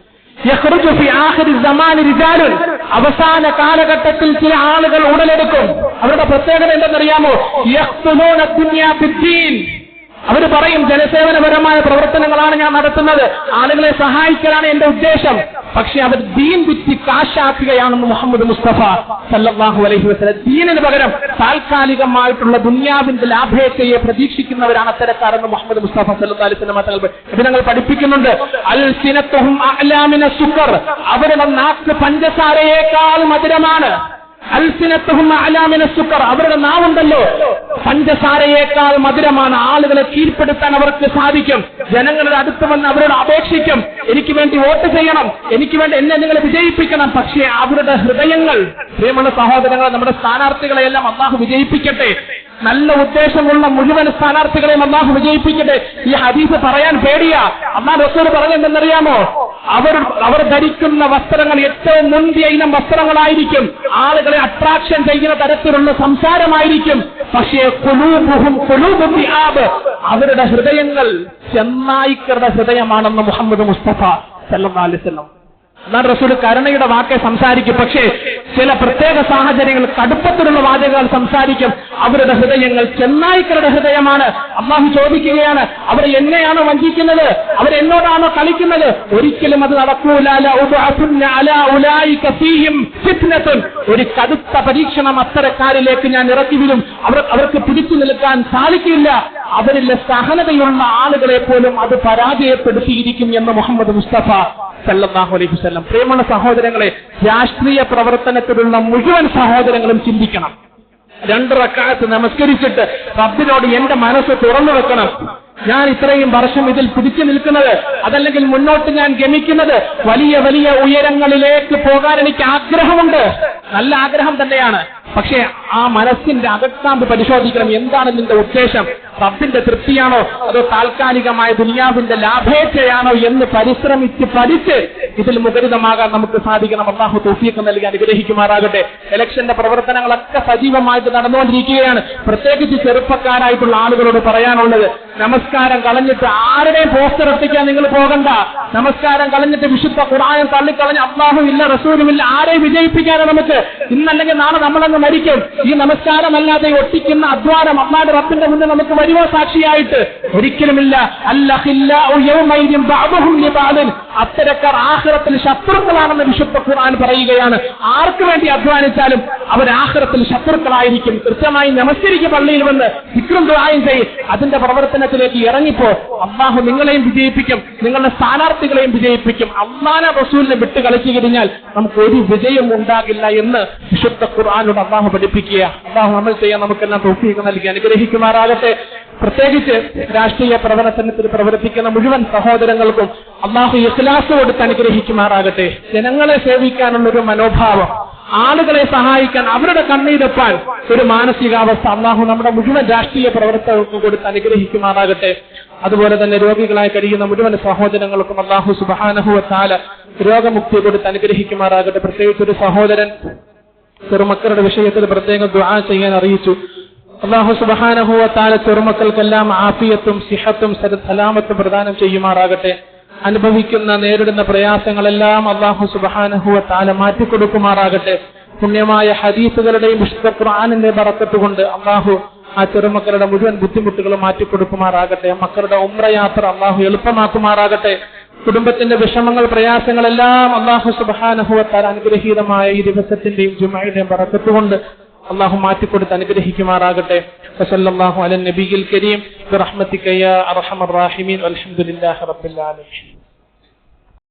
യഖ്റുജു ഫി ആഖിരി സമാനി റിജാലുൻ, അവസാന കാലഘട്ടത്തിൽ ചില ആളുകൾ ഉടലെടുക്കും. അവരുടെ പ്രത്യേകത എന്തെന്നറിയാമോ? യഖ്തുലൂന ദുനിയാ ബിദ്ദീൻ. അവർ പറയും, ജനസേവനപരമായ പ്രവർത്തനങ്ങളാണ് ഞാൻ നടത്തുന്നത്, ആളുകളെ സഹായിക്കലാണ് എന്റെ ഉദ്ദേശം. പക്ഷെ അവർ ദീൻ വിറ്റ് കാശാക്കുകയാണെന്ന് മുഹമ്മദ് മുസ്തഫ സല്ലല്ലാഹു അലൈഹി വസല്ലം. ദീനിന് പകരം താൽക്കാലികമായിട്ടുള്ള ദുനിയാവിന്റെ ലാഭേച്ഛയെ പ്രതീക്ഷിക്കുന്നവരാണ് അത്തരക്കാരെന്ന് മുഹമ്മദ് മുസ്തഫ സല്ലല്ലാഹു അലൈഹി വസല്ലം തങ്ങൾ പഠിപ്പിക്കുന്നുണ്ട്. അൽസിനത്തുഹും അഅ്ലാ മിന സുക്കർ, അവരുടെ നാക്ക് പഞ്ചസാരയേക്കാൾ മധുരമാണ്. അൽസിനത്തുഹും അഅലാ മിനസ് സുക്കർ, അവരുടെ നാവുണ്ടല്ലോ പഞ്ചസാരയേക്കാൾ മധുരമാണ്. ആളുകളെ കീഴ്പ്പെടുത്താൻ അവർക്ക് സാധിക്കും. ജനങ്ങളുടെ അടുത്ത് വന്ന് അവരോട് അപേക്ഷിക്കും, എനിക്ക് വേണ്ടി വോട്ട് ചെയ്യണം, എനിക്ക് വേണ്ടി എന്നെ നിങ്ങൾ വിജയിപ്പിക്കണം. പക്ഷേ അവരുടെ ഹൃദയങ്ങൾ, പ്രിയമുള്ള സഹോദരങ്ങളെ, നമ്മുടെ സ്ഥാനാർത്ഥികളെയെല്ലാം അല്ലാഹു വിജയിപ്പിക്കട്ടെ. നല്ല ഉദ്ദേശമുള്ള മുഴുവൻ സ്ഥാനാർത്ഥികളെയും അല്ലാഹു വിജയിപ്പിക്കട്ടെ. ഈ ഹദീസ് പറയാൻ പേടിയാ. അല്ലാഹു റസൂൽ പറഞ്ഞെന്തെന്നറിയാമോ? അവർ ധരിക്കുന്ന വസ്ത്രങ്ങൾ ഏറ്റവും മുന്തിയ ഇനം വസ്ത്രങ്ങളായിരിക്കും. ആളുകളെ അട്രാക്ഷൻ ചെയ്യുന്ന തരത്തിലുള്ള സംസാരമായിരിക്കും. പക്ഷേ അവരുടെ ഹൃദയങ്ങൾ ചെന്നായിക്കരുടെ ഹൃദയമാണെന്ന് മുഹമ്മദ് മുസ്തഫ സല്ലല്ലാഹു അലൈഹി വസല്ലം. എന്നാൽ റസൂൽ കരുണയുടെ വാക്കെ സംസാരിക്കും. പക്ഷേ ചില പ്രത്യേക സാഹചര്യങ്ങൾ കടുപ്പത്തിലുള്ള വാചകങ്ങൾ സംസാരിക്കും. അവരുടെ ഹൃദയങ്ങൾ ചെന്നായിക്കരുടെ ഹൃദയമാണ്. അല്ലാഹു ചോദിക്കുകയാണ്, അവർ എന്നെയാണോ വഞ്ചിക്കുന്നത്? അവരെന്നോടാണോ കളിക്കുന്നത്? ഒരിക്കലും അത് നടക്കൂല. ഒരു കടുത്ത പരീക്ഷണം അത്തരക്കാരിലേക്ക് ഞാൻ ഇറക്കി വിടും. അവർക്ക് പിടിച്ചു നിൽക്കാൻ സാധിക്കില്ല. അവരിലെ സഹനതയുള്ള ആളുകളെ പോലും അത് പരാജയപ്പെടുത്തിയിരിക്കും എന്ന് മുഹമ്മദ് മുസ്തഫ സല്ലല്ലാഹു അലൈഹി വസല്ലം. പ്രിയമുള്ള സഹോദരങ്ങളെ, രാഷ്ട്രീയ പ്രവർത്തനത്തിലുള്ള മുഴുവൻ സഹോദരങ്ങളും ചിന്തിക്കണം. 2 റക്അത്ത് നമസ്കരിച്ചിട്ട് റബ്ബിനോട് എന്റെ മനസ്സ് തുറന്നു വെക്കണം. ഞാൻ ഇത്രയും വർഷം ഇതിൽ പിടിച്ചു നിൽക്കുന്നത്, അതല്ലെങ്കിൽ മുന്നോട്ട് ഞാൻ ഗമിക്കുന്നത്, വലിയ വലിയ ഉയരങ്ങളിലേക്ക് പോകാൻ എനിക്ക് ആഗ്രഹമുണ്ട്. നല്ല ആഗ്രഹം തന്നെയാണ്. പക്ഷേ ആ മനസ്സിന്റെ അകത്താമ്പ് പരിശോധിക്കണം. എന്താണ് നിന്റെ ഉദ്ദേശം? റബ്ബിന്റെ തൃപ്തിയാണോ അതോ താൽക്കാലികമായ ദുനിയാവിന്റെ ലാഭേച്ഛയാണോ എന്ന് പരിശ്രമിച്ച് പഠിച്ച് ഇതിൽ മുഖരിതമാകാൻ നമുക്ക് സാധിക്കണം. അല്ലാഹു തൗഫീഖ് നൽകി അനുഗ്രഹിക്കുമാറാകട്ടെ. ഇലക്ഷന്റെ പ്രവർത്തനങ്ങളൊക്കെ സജീവമായിട്ട് നടന്നുകൊണ്ടിരിക്കുകയാണ്. പ്രത്യേകിച്ച് ചെറുപ്പക്കാരായിട്ടുള്ള ആളുകളോട് പറയാനുള്ളത്, നമസ്കാരം കളഞ്ഞിട്ട് ആരുടെയും പോസ്റ്റർ എത്തിക്കാൻ നിങ്ങൾ പോകണ്ട. നമസ്കാരം കളഞ്ഞിട്ട് വിശുദ്ധ ഖുർആൻ തള്ളിക്കളഞ്ഞ് അല്ലാഹു ഇല്ല റസൂലുമില്ല ആരെയും വിജയിപ്പിക്കാനാണ് നമുക്ക്. ഇന്നല്ലെങ്കിൽ നാളെ നമ്മളങ്ങ് മരിക്കും. ഈ നമസ്കാരമല്ലാതെ ഒട്ടിക്കുന്ന അധ്വാനം അല്ലാതെ റബ്ബിന്റെ മുന്നിൽ നമുക്ക് വരുമോ സാക്ഷിയായിട്ട്? ഒരിക്കലുമില്ല. അത്തരക്കാർ ആഖിറത്തിൽ ശത്രുക്കളാണെന്ന് വിശുദ്ധ ഖുർആൻ പറയുകയാണ്. ആർക്ക് വേണ്ടി അധ്വാനിച്ചാലും അവർ ആഖിറത്തിൽ ശത്രുക്കളായിരിക്കും. കൃത്യമായി നമസ്കരിക്കുക, പള്ളിയിൽ വന്ന് ദിക്റും ദുആയും ചെയ്യും. അതിന്റെ പ്രവർത്തനത്തിലേക്ക് ഇറങ്ങിപ്പോ അല്ലാഹു നിങ്ങളെയും വിജയിപ്പിക്കും, നിങ്ങളുടെ സ്ഥാനാർത്ഥികളെയും വിജയിപ്പിക്കും. അല്ലാഹുവിനെ റസൂലിനെ വിട്ട് കളിച്ചു കഴിഞ്ഞാൽ നമുക്ക് ഒരു വിജയം ഉണ്ടാകില്ല എന്ന് വിശുദ്ധ ഖുർആനോട് അല്ലാഹു പഠിപ്പിക്കുക. അല്ലാഹു നമ്മൾ ചെയ്യാൻ നമുക്കെല്ലാം തൗഫീഖ് നൽകി അനുഗ്രഹിക്കുമാറാകട്ടെ. പ്രത്യേകിച്ച് രാഷ്ട്രീയ പ്രവർത്തനത്തിൽ പ്രവർത്തിക്കുന്ന മുഴുവൻ സഹോദരങ്ങൾക്കും അല്ലാഹു ഇഖ്ലാസ് കൊടുത്ത് അനുഗ്രഹിക്കുമാറാകട്ടെ. ജനങ്ങളെ സേവിക്കാനുള്ള ഒരു മനോഭാവം, ആളുകളെ സഹായിക്കാൻ, അവരുടെ കണ്ണീരൊപ്പാൻ ഒരു മാനസികാവസ്ഥ അല്ലാഹു നമ്മുടെ മുഴുവൻ രാഷ്ട്രീയ പ്രവർത്തകർക്കും കൊടുത്ത് അനുഗ്രഹിക്കുമാറാകട്ടെ. അതുപോലെ തന്നെ രോഗികളായി കഴിയുന്ന മുഴുവൻ സഹോദരങ്ങൾക്കും അല്ലാഹു സുബ്ഹാനഹു വ തആല രോഗമുക്തി കൊടുത്ത് അനുഗ്രഹിക്കുമാറാകട്ടെ. പ്രത്യേകിച്ച് ഒരു സഹോദരൻ ചെറുമക്കളുടെ വിഷയത്തിൽ പ്രത്യേകം ദുആ ചെയ്യാൻ അറിയിച്ചു. അല്ലാഹു സുബ്ഹാനഹു വ തആല ചെറുമക്കൾക്കെല്ലാം ആഫിയത്തും സിഹത്തും സലാമത്തും പ്രദാനം ചെയ്യുമാറാകട്ടെ. അനുഭവിക്കുന്ന നേരിടുന്ന പ്രയാസങ്ങളെല്ലാം അല്ലാഹു സുബ്ഹാനഹു വ തആല മാറ്റിക്കൊടുക്കുമാറാകട്ടെ. പുണ്യമായ ഹദീസുകളുടെയും വിശുദ്ധ ഖുർആനിന്റെ ബറക്കത്ത് കൊണ്ട് അല്ലാഹു ആ ചെറുമക്കളുടെ മുഴുവൻ ബുദ്ധിമുട്ടുകളും മാറ്റിക്കൊടുക്കുമാറാകട്ടെ. മക്കളുടെ ഉംറ യാത്ര അല്ലാഹു എളുപ്പമാക്കുമാറാകട്ടെ. കുടുംബത്തിന്റെ വിഷമങ്ങൾ, പ്രയാസങ്ങളെല്ലാം അല്ലാഹു സുബ്ഹാനഹു വ തആല അനുഗ്രഹീതമായ ഈ ദിവസത്തിന്റെയും ജുമഅയുടെയും ബറക്കത്ത് കൊണ്ട് അല്ലാഹു മാറ്റിക്കൊടുത്ത് അനുഗ്രഹിക്കുമാറാകട്ടെ. വസല്ലല്ലാഹു അലൻ നബിയിൽ കരീം ബിറഹ്മതിക യാ അർഹമർ റഹീമീൻ വൽഹംദുലില്ലാഹി റബ്ബിൽ ആലമീൻ.